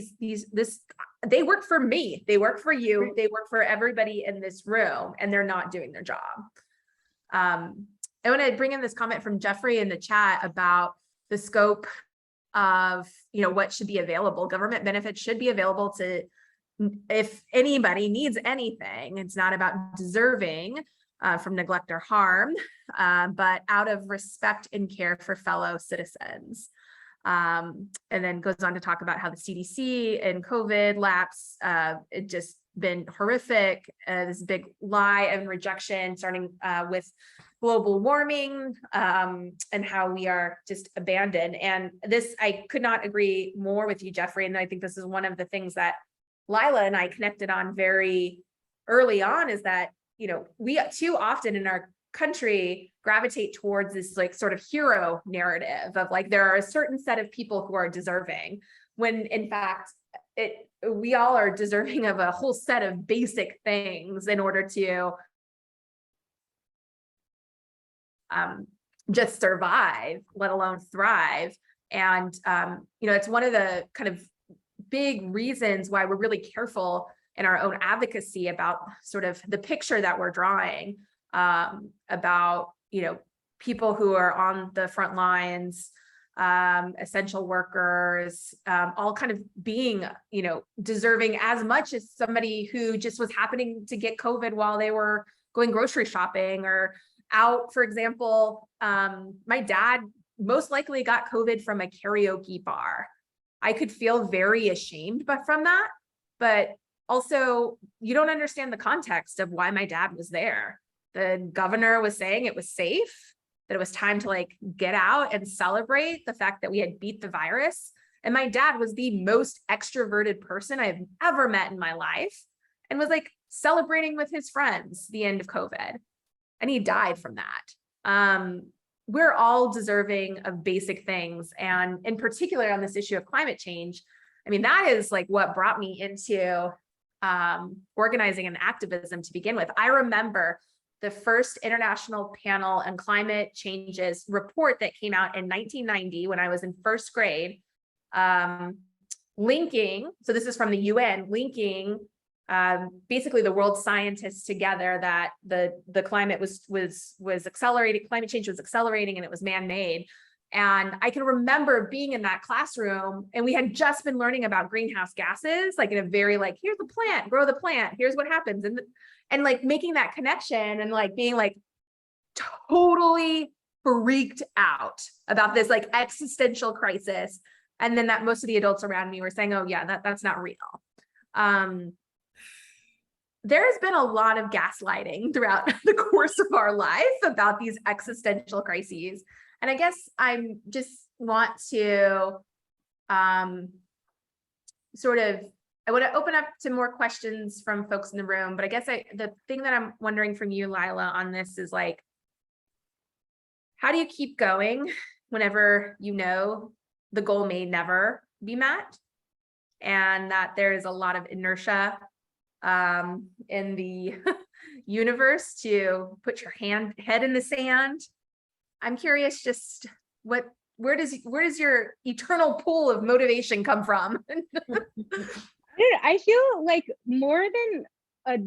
they work for me, they work for you, they work for everybody in this room, and they're not doing their job. I want to bring in this comment from Jeffrey in the chat about the scope of, you know, what should be available. Government benefits should be available to, if anybody needs anything. It's not about deserving from neglect or harm, but out of respect and care for fellow citizens. And then goes on to talk about how the CDC and COVID lapse, it just been horrific, this big lie and rejection, starting with global warming, and how we are just abandoned. And this, I could not agree more with you, Jeffrey. And I think this is one of the things that Lila and I connected on very early on, is that, you know, we too often in our country gravitate towards this like sort of hero narrative of like, there are a certain set of people who are deserving, when in fact, we all are deserving of a whole set of basic things in order to just survive, let alone thrive. And, it's one of the kind of big reasons why we're really careful in our own advocacy about sort of the picture that we're drawing about, people who are on the front lines, essential workers, all kind of being, deserving as much as somebody who just was happening to get COVID while they were going grocery shopping or out. For example, my dad most likely got COVID from a karaoke bar. I could feel very ashamed from that, but also you don't understand the context of why my dad was there. The governor was saying it was safe, that it was time to like get out and celebrate the fact that we had beat the virus. And my dad was the most extroverted person I've ever met in my life and was like celebrating with his friends the end of COVID. And he died from that. We're all deserving of basic things. And in particular on this issue of climate change, I mean, that is like what brought me into organizing and activism to begin with. I remember the first International Panel on Climate Change's report that came out in 1990 when I was in first grade, linking, so this is from the UN, linking basically the world scientists together that the climate was accelerating, climate change was accelerating and it was man-made. And I can remember being in that classroom and we had just been learning about greenhouse gases, like in a very like, here's the plant, grow the plant, here's what happens. And like making that connection and like being like totally freaked out about this like existential crisis. And then that most of the adults around me were saying, oh yeah, that's not real. There's been a lot of gaslighting throughout the course of our life about these existential crises. And I guess I just want to I want to open up to more questions from folks in the room, but I guess the thing that I'm wondering from you, Lila, on this is like, how do you keep going whenever you know the goal may never be met and that there is a lot of inertia in the universe to put your head in the sand? I'm curious, just where does your eternal pool of motivation come from? I feel like more than a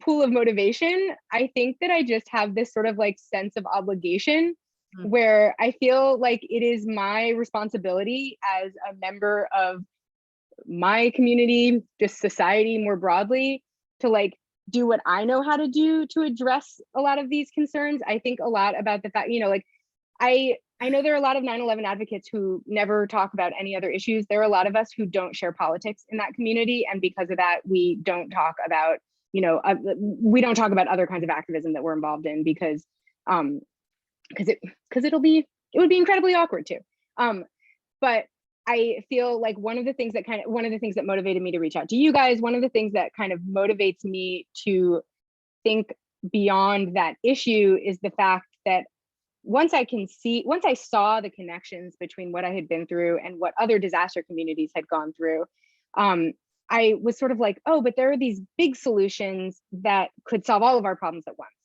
pool of motivation, I think that I just have this sort of like sense of obligation where I feel like it is my responsibility as a member of my community, just society more broadly, to like do what I know how to do to address a lot of these concerns. I think a lot about the fact, like I know there are a lot of 9/11 advocates who never talk about any other issues. There are a lot of us who don't share politics in that community. And because of that, we don't talk about, we don't talk about other kinds of activism that we're involved in because it would be incredibly awkward too. But I feel like one of the things that motivated me to reach out to you guys, one of the things that kind of motivates me to think beyond that issue is the fact that once I saw the connections between what I had been through and what other disaster communities had gone through, I was sort of like, oh, but there are these big solutions that could solve all of our problems at once.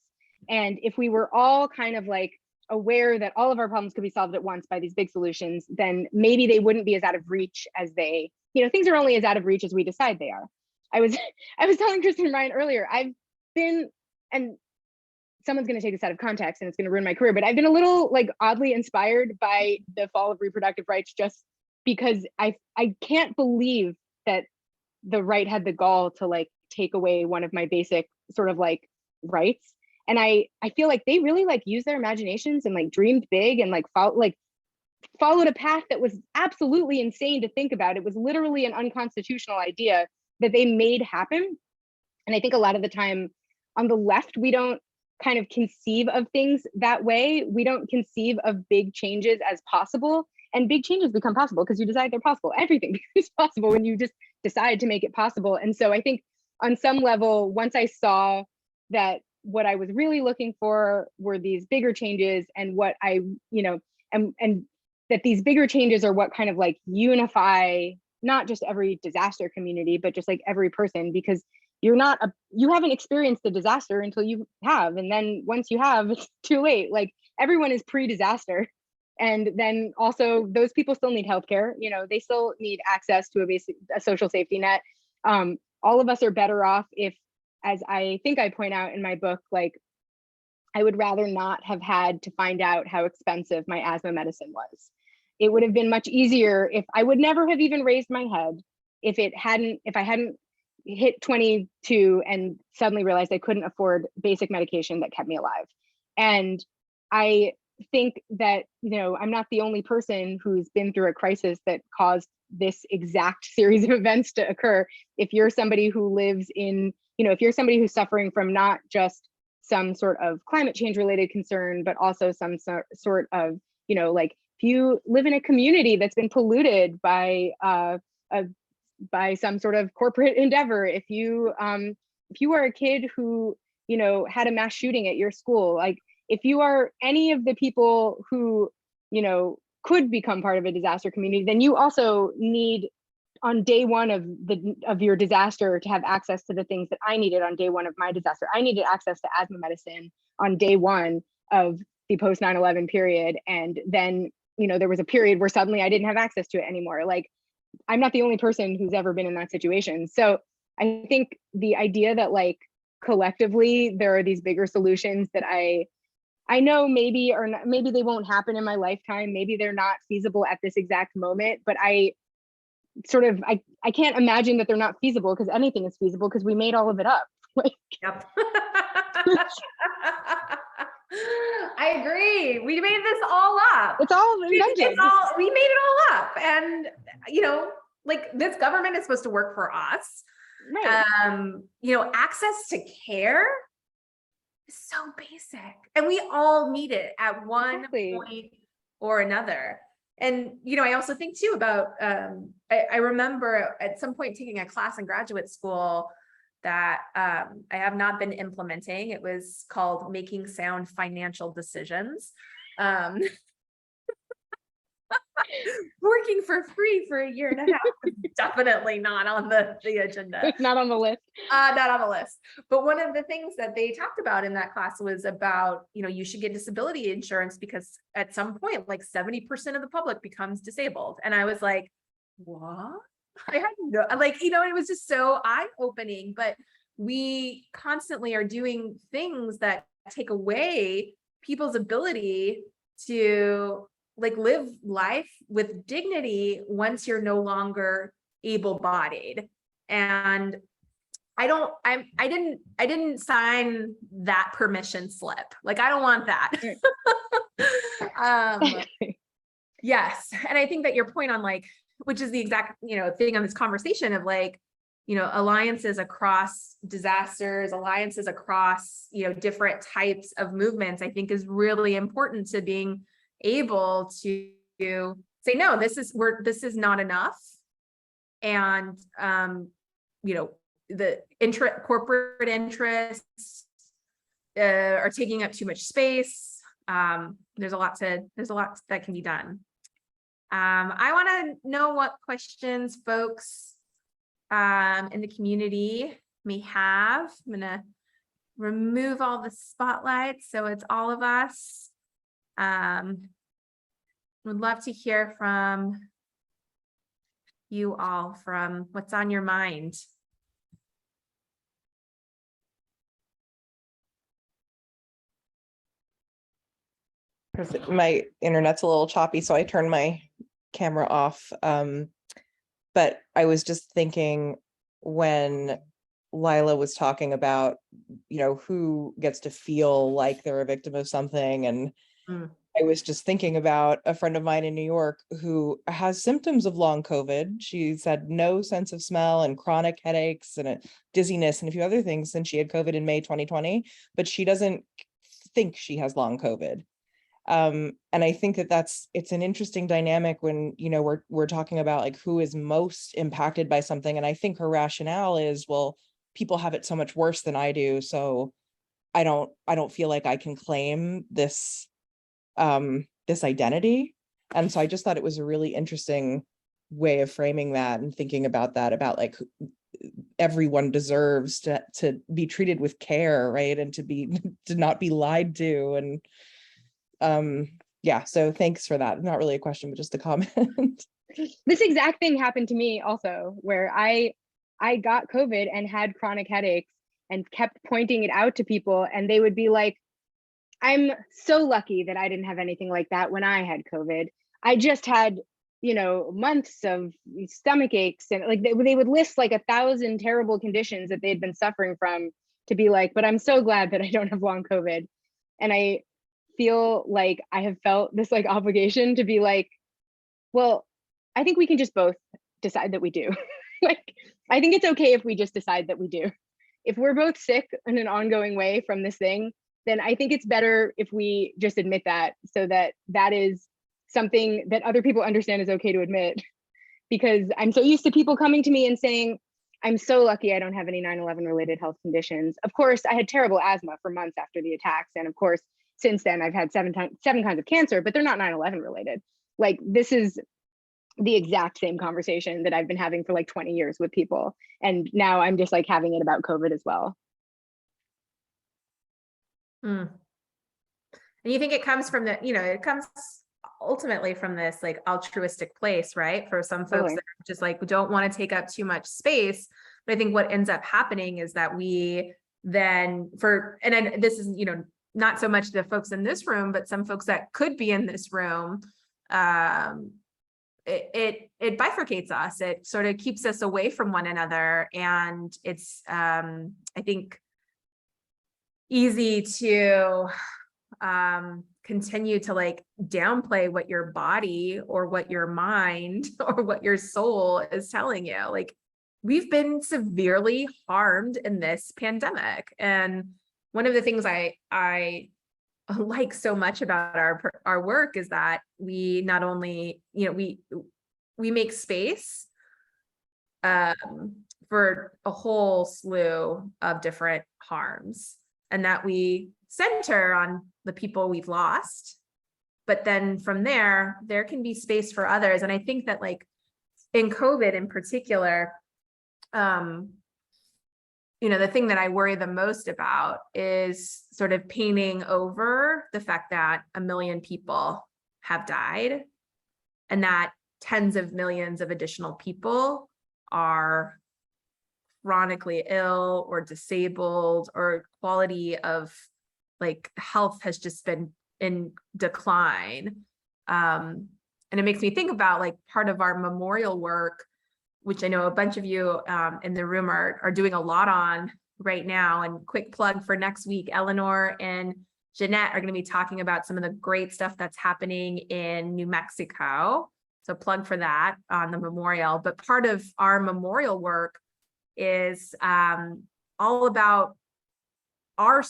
And if we were all kind of like aware that all of our problems could be solved at once by these big solutions, then maybe they wouldn't be as out of reach as things are only as out of reach as we decide they are. I was telling Kristen and Ryan earlier, and someone's going to take this out of context and it's going to ruin my career, but I've been a little like oddly inspired by the fall of reproductive rights just because I can't believe that the right had the gall to like take away one of my basic sort of like rights. And I feel like they really like used their imaginations and like dreamed big and like followed a path that was absolutely insane to think about. It was literally an unconstitutional idea that they made happen. And I think a lot of the time on the left, we don't kind of conceive of things that way. We don't conceive of big changes as possible, and big changes become possible because you decide they're possible. Everything is possible when you just decide to make it possible. And so I think on some level, once I saw that what I was really looking for were these bigger changes and what I, and that these bigger changes are what kind of like unify not just every disaster community, but just like every person, because you haven't experienced the disaster until you have. And then once you have, it's too late. Like everyone is pre-disaster. And then also those people still need healthcare. They still need access to a social safety net. All of us are better off if, as I think I point out in my book, like I would rather not have had to find out how expensive my asthma medicine was. It would have been much easier if I would never have even raised my head if I hadn't hit 22 and suddenly realized I couldn't afford basic medication that kept me alive. And I think that, I'm not the only person who's been through a crisis that caused this exact series of events to occur. If you're somebody who lives in, if you're somebody who's suffering from not just some sort of climate change related concern, but also some sort of, like if you live in a community that's been polluted by some sort of corporate endeavor, if you are a kid who, had a mass shooting at your school, like if you are any of the people who, could become part of a disaster community, then you also need on day one of your disaster to have access to the things that I needed on day one of my disaster. I needed access to asthma medicine on day one of the post 9/11 period. And then, there was a period where suddenly I didn't have access to it anymore. Like I'm not the only person who's ever been in that situation. So I think the idea that like collectively there are these bigger solutions that I know maybe or not, maybe they won't happen in my lifetime, maybe they're not feasible at this exact moment, but I can't imagine that they're not feasible, because anything is feasible because we made all of it up. Yep. I agree. We made this all up. It's all invented. We made it all up. And, like this government is supposed to work for us. Right. Access to care is so basic. And we all need it at one point or another. And, I also think too about, I remember at some point taking a class in graduate school that I have not been implementing. It was called Making Sound Financial Decisions. Working for free for a year and a half is definitely not on the agenda. It's not on the list. Not on the list. But one of the things that they talked about in that class was about, you should get disability insurance because at some point, like 70% of the public becomes disabled. And I was like, what? I had no, it was just so eye-opening, but we constantly are doing things that take away people's ability to like live life with dignity once you're no longer able-bodied. And I didn't sign that permission slip. Like, I don't want that. Yes. And I think that your point on like, which is the exact, thing on this conversation of like, alliances across disasters, alliances across, different types of movements, I think is really important to being able to say, no, this is not enough. And, the corporate interests are taking up too much space. There's a lot that can be done. I want to know what questions folks in the community may have. I'm going to remove all the spotlights so it's all of us. Would love to hear from you all, from what's on your mind. My internet's a little choppy, so I turned my camera off. But I was just thinking when Lila was talking about, who gets to feel like they're a victim of something. And I was just thinking about a friend of mine in New York who has symptoms of long COVID. She's had no sense of smell and chronic headaches and a dizziness and a few other things since she had COVID in May 2020, but she doesn't think she has long COVID. And I think it's an interesting dynamic when, we're talking about like who is most impacted by something. And I think her rationale is, well, people have it so much worse than I do. So I don't feel like I can claim this identity. And so I just thought it was a really interesting way of framing that and thinking about that, about like everyone deserves to be treated with care, right? And to not be lied to. And yeah, so thanks for that. Not really a question, but just a comment. This exact thing happened to me also, where I got COVID and had chronic headaches and kept pointing it out to people, and they would be like, I'm so lucky that I didn't have anything like that when I had COVID. I just had, months of stomach aches, and like they would list like 1,000 terrible conditions that they'd been suffering from, to be like, but I'm so glad that I don't have long COVID. And I feel like I have felt this like obligation to be like, well, I think we can just both decide that we do. Like, I think it's okay if we just decide that we do. If we're both sick in an ongoing way from this thing, then I think it's better if we just admit that, so that that is something that other people understand is okay to admit. Because I'm so used to people coming to me and saying, I'm so lucky I don't have any 9/11 related health conditions. Of course, I had terrible asthma for months after the attacks. And of course, since then I've had seven kinds of cancer, but they're not 9/11 related. Like, this is the exact same conversation that I've been having for like 20 years with people. And now I'm just like having it about COVID as well. And you think it comes from it comes ultimately from this like altruistic place, right? For some folks Totally. that just like don't want to take up too much space. But I think what ends up happening is that we then this is, not so much the folks in this room, but some folks that could be in this room, it bifurcates us. It sort of keeps us away from one another. And it's, I think, easy to continue to like downplay what your body or what your mind or what your soul is telling you. Like, we've been severely harmed in this pandemic. And one of the things I like so much about our work is that we not only, we make space for a whole slew of different harms, and that we center on the people we've lost. But then from there can be space for others. And I think that like in COVID in particular, the thing that I worry the most about is sort of painting over the fact that 1 million people have died, and that tens of millions of additional people are chronically ill or disabled, or quality of like health has just been in decline. And it makes me think about like part of our memorial work, which I know a bunch of you in the room are doing a lot on right now. And quick plug for next week, Eleanor and Jeanette are going to be talking about some of the great stuff that's happening in New Mexico. So plug for that on the memorial. But part of our memorial work is all about our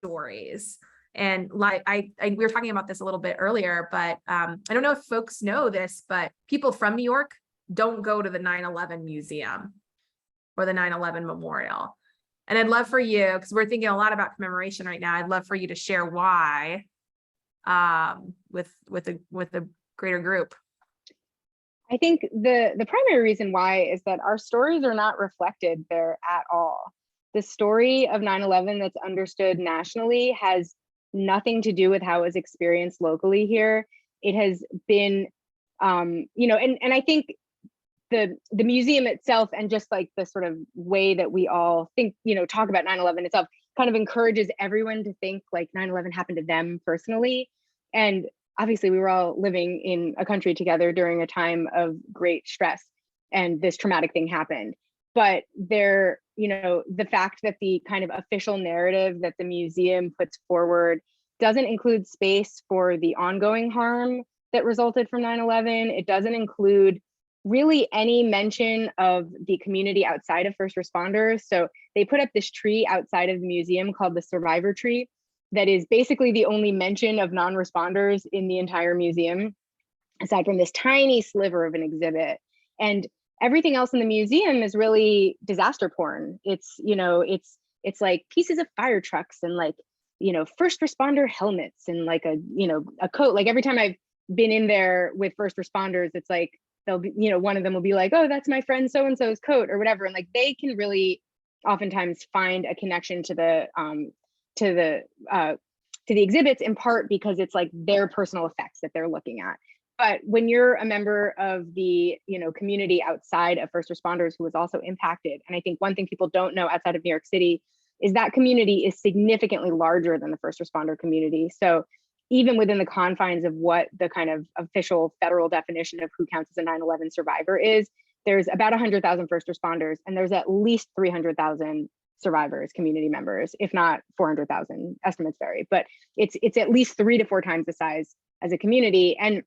stories. And like we were talking about this a little bit earlier, but I don't know if folks know this, but people from New York don't go to the 9/11 museum or the 9/11 memorial. And I'd love for you, because we're thinking a lot about commemoration right now, I'd love for you to share why with the greater group. I think the primary reason why is that our stories are not reflected there at all. The story of 9/11 that's understood nationally has nothing to do with how it was experienced locally here. It has been, and I think the museum itself, and just like the sort of way that we all think, talk about 9/11 itself, kind of encourages everyone to think like 9/11 happened to them personally. And obviously we were all living in a country together during a time of great stress, and this traumatic thing happened. But the fact that the kind of official narrative that the museum puts forward doesn't include space for the ongoing harm that resulted from 9/11. It doesn't include really any mention of the community outside of first responders. So they put up this tree outside of the museum called the Survivor Tree that is basically the only mention of non-responders in the entire museum, aside from this tiny sliver of an exhibit. And everything else in the museum is really disaster porn. It's like pieces of fire trucks and like, first responder helmets and like a coat. Like every time I've been in there with first responders, it's like they'll be, you know, one of them will be like, oh, that's my friend so and so's coat or whatever, and like they can really oftentimes find a connection to the exhibits, in part because it's like their personal effects that they're looking at. But when you're a member of the, you know, community outside of first responders who was also impacted, and I think one thing people don't know outside of New York City is that community is significantly larger than the first responder community. So even within the confines of what the kind of official federal definition of who counts as a 9/11 survivor is, there's about 100,000 first responders, and there's at least 300,000 survivors, community members, if not 400,000. Estimates vary, but it's at least 3 to 4 times the size as a community. And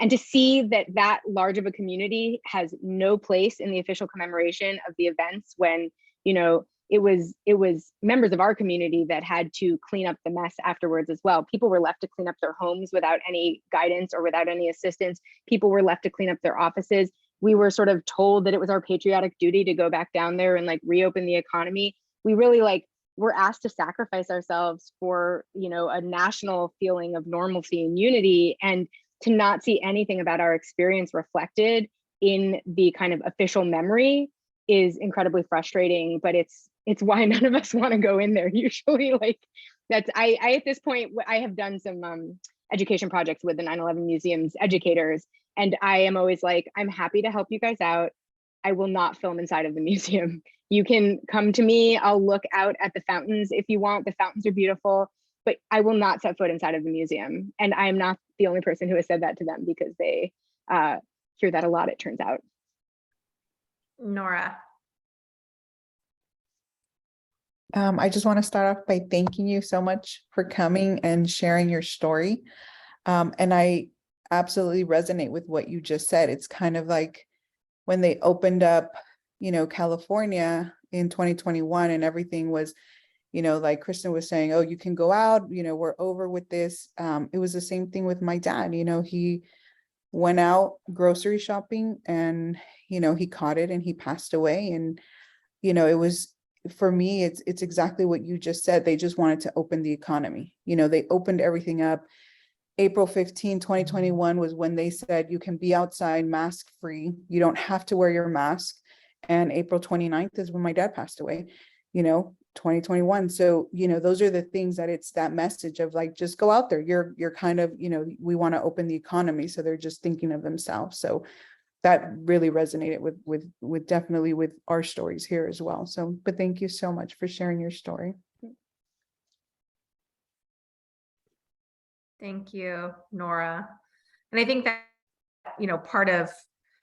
to see that that large of a community has no place in the official commemoration of the events, when, you know, it was members of our community that had to clean up the mess afterwards as well. People were left to clean up their homes without any guidance or without any assistance. People were left to clean up their offices. We were sort of told that it was our patriotic duty to go back down there and like reopen the economy. We really like were asked to sacrifice ourselves for, you know, a national feeling of normalcy and unity, and to not see anything about our experience reflected in the kind of official memory is incredibly frustrating. But it's why none of us want to go in there usually. Like that's I at this point I have done some education projects with the 9/11 museum's educators, and I am always like, I'm happy to help you guys out. I will not film inside of the museum. You can come to me. I'll look out at the fountains if you want. The fountains are beautiful, but I will not set foot inside of the museum. And I am not the only person who has said that to them, because they hear that a lot, it turns out. Nora. I just want to start off by thanking you so much for coming and sharing your story. And I absolutely resonate with what you just said. It's kind of like when they opened up, you know, California in 2021 and everything was, you know, like Kristen was saying, oh, you can go out, you know, we're over with this. It was the same thing with my dad. You know, he went out grocery shopping and, you know, he caught it and he passed away. And, you know, it was, for me, it's exactly what you just said. They just wanted to open the economy. You know, they opened everything up. April 15, 2021 was when they said you can be outside mask free. You don't have to wear your mask. And April 29th is when my dad passed away, you know, 2021. So, you know, those are the things that it's that message of like, just go out there. You're kind of, you know, we want to open the economy. So they're just thinking of themselves. So that really resonated with definitely with our stories here as well. So, but thank you so much for sharing your story. Thank you, Nora. And I think that, you know, part of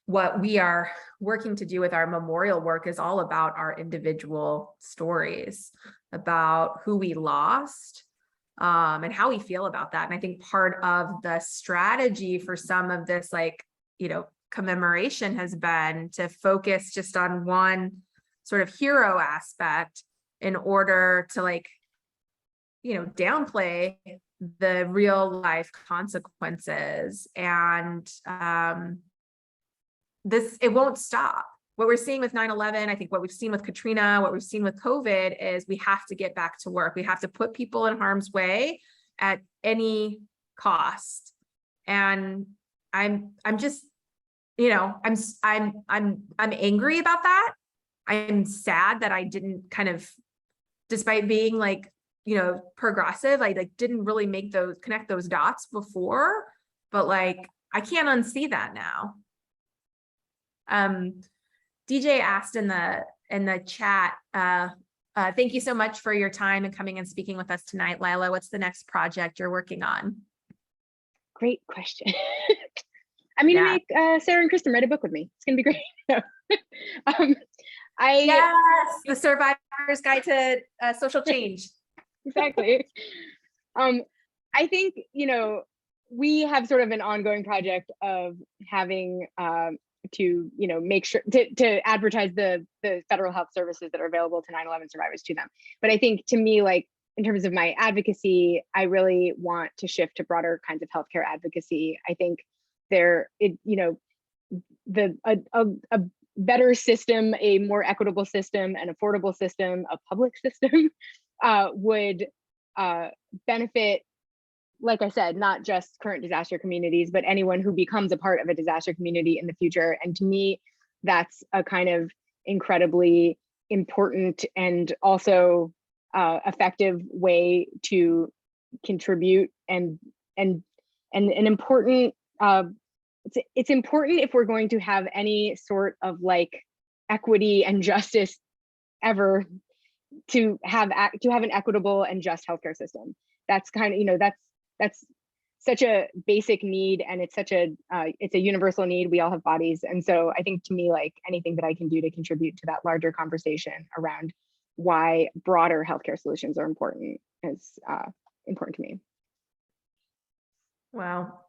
what we are working to do with our memorial work is all about our individual stories, about who we lost, and how we feel about that. And I think part of the strategy for some of this, like, you know, commemoration has been to focus just on one sort of hero aspect in order to, like, you know, downplay the real life consequences. And it won't stop. What we're seeing with 9/11, I think what we've seen with Katrina, what we've seen with COVID is we have to get back to work. We have to put people in harm's way at any cost. And I'm just, you know, I'm angry about that. I'm sad that I didn't kind of, despite being like, you know, progressive, I like didn't really connect those dots before, but like, I can't unsee that now. DJ asked in the chat, thank you so much for your time and coming and speaking with us tonight. Lila, what's the next project you're working on? Great question. I'm gonna make Sarah and Kristen write a book with me. It's gonna be great. Yes, the Survivor's Guide to Social Change. Exactly. I think, you know, we have sort of an ongoing project of having to, you know, make sure to advertise the federal health services that are available to 9/11 survivors to them. But I think, to me, like, in terms of my advocacy, I really want to shift to broader kinds of healthcare advocacy. I think you know, a better system, a more equitable system, an affordable system, a public system would benefit like I said, not just current disaster communities, but anyone who becomes a part of a disaster community in the future. And to me, that's a kind of incredibly important and also effective way to contribute and an important it's important if we're going to have any sort of like equity and justice ever, to have an equitable and just healthcare system. That's kind of, you know, that's such a basic need, and it's such a it's a universal need. We all have bodies. And so I think, to me, like, anything that I can do to contribute to that larger conversation around why broader healthcare solutions are important is important to me. Well,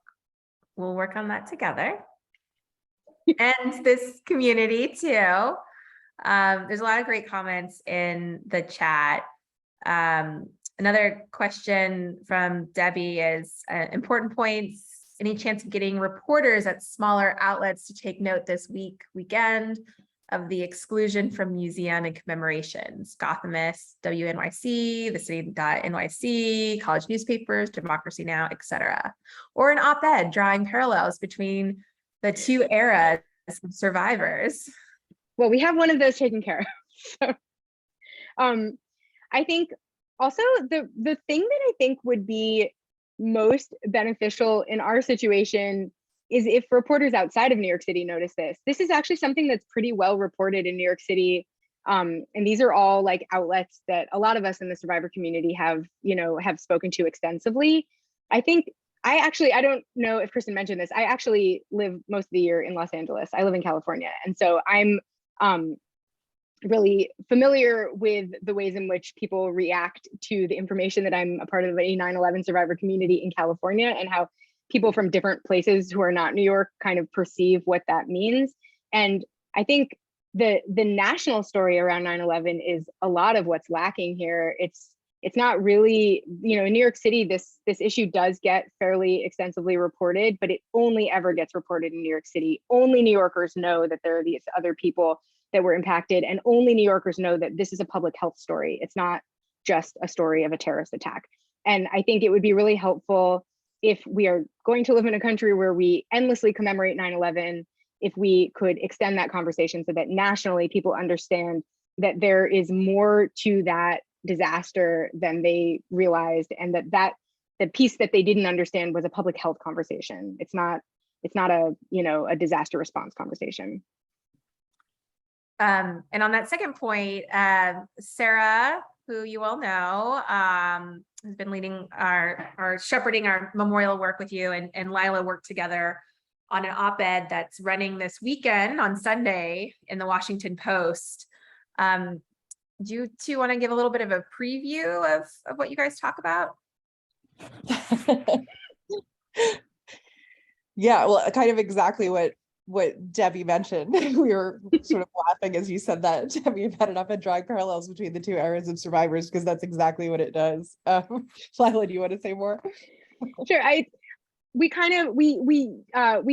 we'll work on that together. And this community too. There's a lot of great comments in the chat. Another question from Debbie is important points. Any chance of getting reporters at smaller outlets to take note this weekend of the exclusion from museum and commemorations? Gothamist, WNYC, the City.NYC, college newspapers, Democracy Now!, etc. Or an op-ed drawing parallels between the two eras of survivors. Well, we have one of those taken care of. So I think also the thing that I think would be most beneficial in our situation is if reporters outside of New York City notice this. This is actually something that's pretty well reported in New York City. And these are all like outlets that a lot of us in the survivor community have spoken to extensively. I think I don't know if Kristen mentioned this. I actually live most of the year in Los Angeles. I live in California. And so I'm really familiar with the ways in which people react to the information that I'm a part of a 9/11 survivor community in California, and how people from different places who are not New York kind of perceive what that means. And I think the national story around 9/11 is a lot of what's lacking here. It's not really, in New York City, this issue does get fairly extensively reported, but it only ever gets reported in New York City. Only New Yorkers know that there are these other people that were impacted, and only New Yorkers know that this is a public health story. It's not just a story of a terrorist attack. And I think it would be really helpful, if we are going to live in a country where we endlessly commemorate 9/11, if we could extend that conversation so that nationally people understand that there is more to that disaster than they realized, and that the piece that they didn't understand was a public health conversation. It's not a disaster response conversation. And on that second point, Sarah, who you all know, has been leading our shepherding our memorial work with you, and Lila worked together on an op-ed that's running this weekend on Sunday in the Washington Post. Do you two want to give a little bit of a preview of what you guys talk about? Yeah, well, kind of exactly what Debbie mentioned. We were sort of laughing as you said that, Debbie. You've had enough of drawing parallels between the two eras of survivors, because that's exactly what it does. Lila, do you want to say more? Sure. We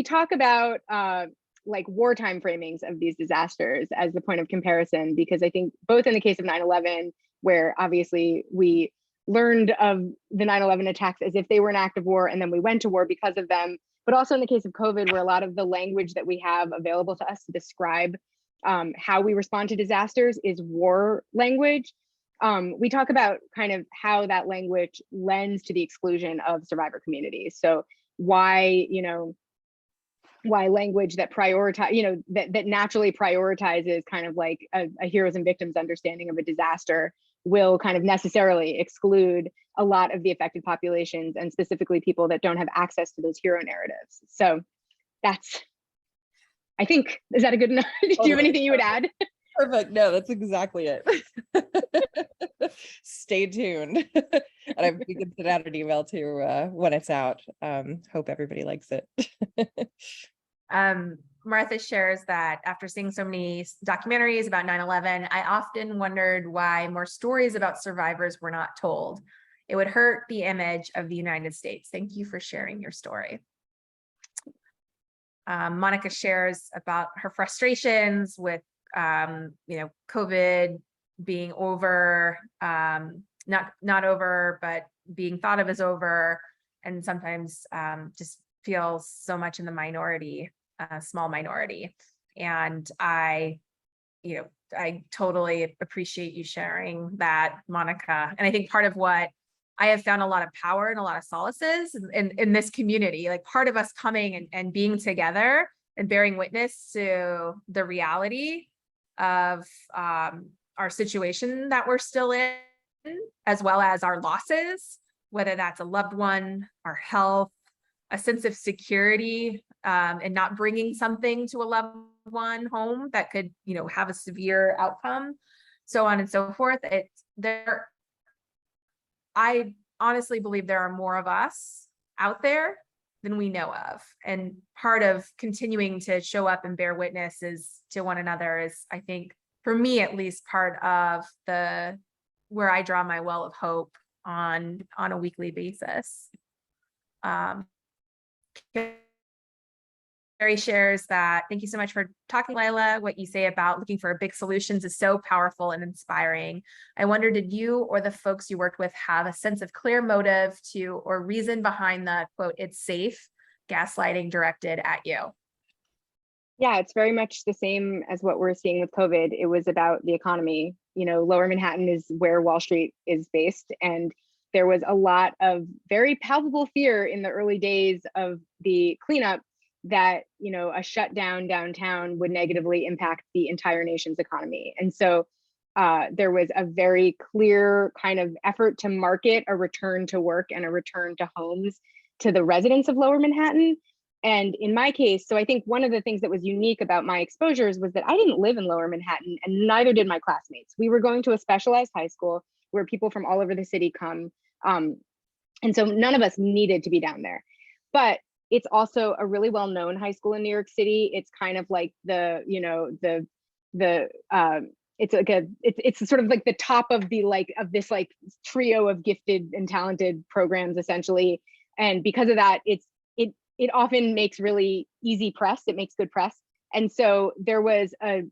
talk about like wartime framings of these disasters as the point of comparison, because I think both in the case of 9/11, where obviously we learned of the 9/11 attacks as if they were an act of war, and then we went to war because of them, but also in the case of COVID, where a lot of the language that we have available to us to describe how we respond to disasters is war language. We talk about kind of how that language lends to the exclusion of survivor communities. So why language that prioritize, that naturally prioritizes kind of like a heroes and victims understanding of a disaster will kind of necessarily exclude a lot of the affected populations, and specifically people that don't have access to those hero narratives. So that's, I think, is that a good enough? Do you have anything you would add? Perfect. No, that's exactly it. Stay tuned. And we can send out an email to when it's out. Hope everybody likes it. Martha shares that after seeing so many documentaries about 9/11, I often wondered why more stories about survivors were not told. It would hurt the image of the United States. Thank you for sharing your story. Monica shares about her frustrations with COVID being over, not over, but being thought of as over, and sometimes just feels so much in the minority, small minority. And I totally appreciate you sharing that, Monica. And I think part of what I have found a lot of power and a lot of solaces in this community, like part of us coming and being together and bearing witness to the reality of our situation that we're still in, as well as our losses, whether that's a loved one, our health, a sense of security, and not bringing something to a loved one home that could, have a severe outcome, so on and so forth. I honestly believe there are more of us out there than we know of. And part of continuing to show up and bear witness to one another is, I think, for me at least, part of where I draw my well of hope on a weekly basis. Carrie shares that, thank you so much for talking, Lila. What you say about looking for big solutions is so powerful and inspiring. I wonder, did you or the folks you worked with have a sense of clear motive or reason behind the quote, "it's safe" gaslighting directed at you? Yeah, it's very much the same as what we're seeing with COVID. It was about the economy. Lower Manhattan is where Wall Street is based. And there was a lot of very palpable fear in the early days of the cleanup that, a shutdown downtown would negatively impact the entire nation's economy. And so there was a very clear kind of effort to market a return to work and a return to homes to the residents of Lower Manhattan. And in my case, so I think one of the things that was unique about my exposures was that I didn't live in Lower Manhattan, and neither did my classmates. We were going to a specialized high school where people from all over the city come. And so none of us needed to be down there. But it's also a really well-known high school in New York City. It's kind of like it's sort of like the top of this trio of gifted and talented programs, essentially. And because of that, it often makes really easy press. It makes good press. And so there was a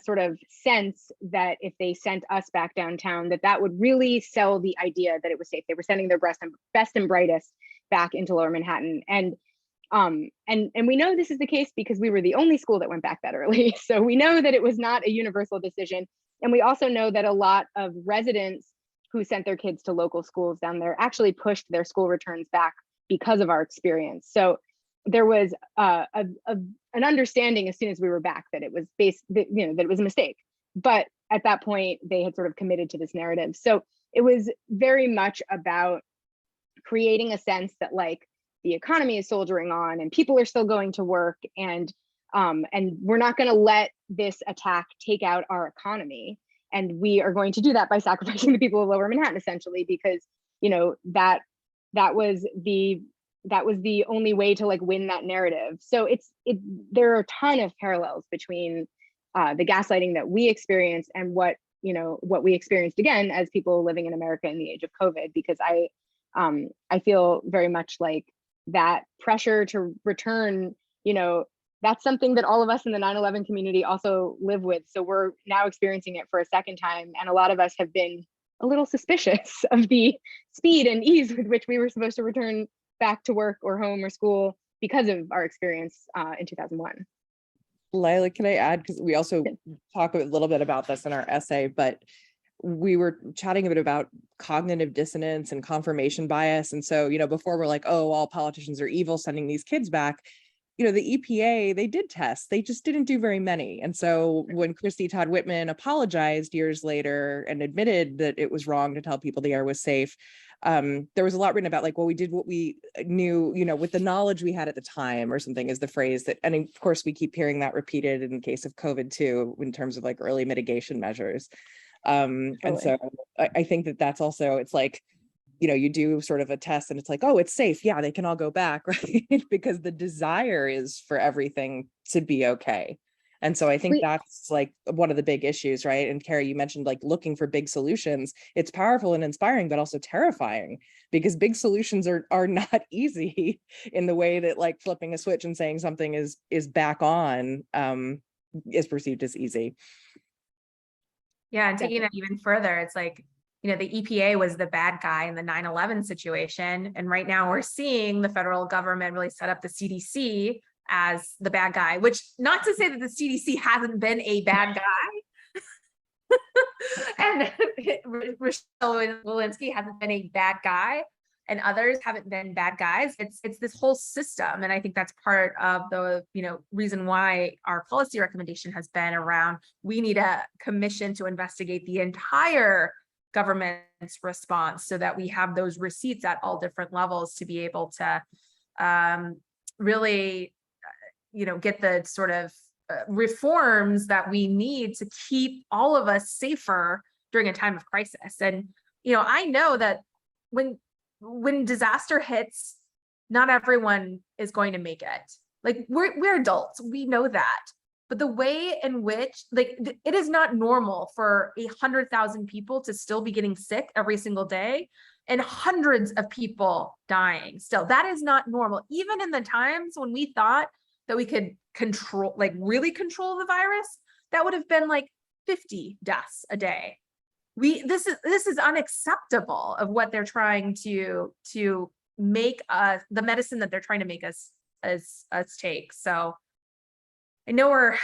sort of sense that if they sent us back downtown, that would really sell the idea that it was safe. They were sending their best and brightest back into Lower Manhattan. And we know this is the case because we were the only school that went back that early. So we know that it was not a universal decision. And we also know that a lot of residents who sent their kids to local schools down there actually pushed their school returns back because of our experience. So there was an understanding as soon as we were back that it was that it was a mistake. But at that point, they had sort of committed to this narrative. So it was very much about creating a sense that the economy is soldiering on and people are still going to work, and we're not going to let this attack take out our economy. And we are going to do that by sacrificing the people of Lower Manhattan, essentially, because that was the only way to win that narrative. So there are a ton of parallels between the gaslighting that we experienced and what we experienced again as people living in America in the age of COVID, because I feel very much like that pressure to return, that's something that all of us in the 9/11 community also live with. So we're now experiencing it for a second time. And a lot of us have been a little suspicious of the speed and ease with which we were supposed to return back to work or home or school because of our experience in 2001. Lila, can I add, because we also talk a little bit about this in our essay, but we were chatting a bit about cognitive dissonance and confirmation bias. And so, before we're like, oh, all politicians are evil sending these kids back, the EPA, they did tests, they just didn't do very many. And so when Christy Todd Whitman apologized years later and admitted that it was wrong to tell people the air was safe, there was a lot written about well, we did what we knew, with the knowledge we had at the time, or something, is the phrase that, and of course we keep hearing that repeated in the case of COVID too, in terms of early mitigation measures. And so I think that's also, it's you do sort of a test and it's oh, it's safe. Yeah, they can all go back, right? Because the desire is for everything to be okay. And so I think that's one of the big issues, right? And Carrie, you mentioned looking for big solutions. It's powerful and inspiring, but also terrifying, because big solutions are not easy in the way that flipping a switch and saying something is back on is perceived as easy. Yeah, and taking it even further, it's you know, the EPA was the bad guy in the 9/11 situation. And right now we're seeing the federal government really set up the CDC as the bad guy, which not to say that the CDC hasn't been a bad guy. And Rochelle Walensky hasn't been a bad guy, and others haven't been bad guys. It's this whole system. And I think that's part of the, you know, reason why our policy recommendation has been around, we need a commission to investigate the entire government's response so that we have those receipts at all different levels to be able to really, you know, get the sort of reforms that we need to keep all of us safer during a time of crisis. And, you know, I know that when disaster hits, not everyone is going to make it. Like we're adults, we know that. But the way in which, like, it is not normal for 100,000 people to still be getting sick every single day and hundreds of people dying still. That is not normal. Even in the times when we thought that we could control, like really control the virus, that would have been like 50 deaths a day. This is unacceptable of what they're trying to make us, the medicine that they're trying to make us take. So I know we're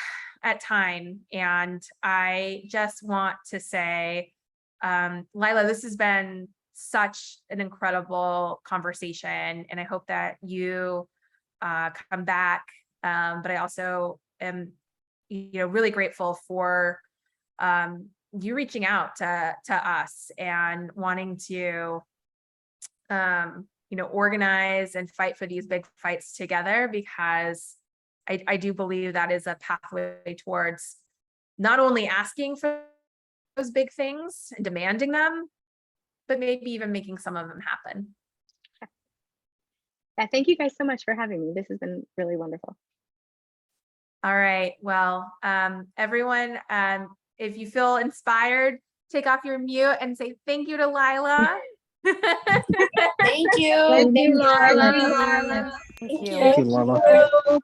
at time, and I just want to say, Lila, this has been such an incredible conversation, and I hope that you come back. But I also am, you know, really grateful for you reaching out to us and wanting to, you know, organize and fight for these big fights together, because I do believe that is a pathway towards not only asking for those big things and demanding them, but maybe even making some of them happen. Yeah, thank you guys so much for having me. This has been really wonderful. All right. Well, everyone, if you feel inspired, take off your mute and say thank you to Lila. Thank you. Thank you, Lila. Thank you. Thank you, Lila.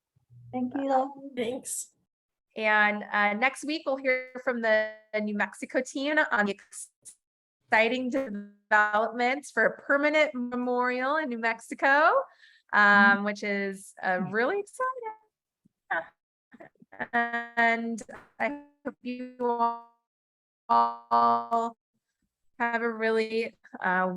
Thank you. Thanks. And next week, we'll hear from the New Mexico team on the exciting developments for a permanent memorial in New Mexico, which is really exciting. And I hope you all have a really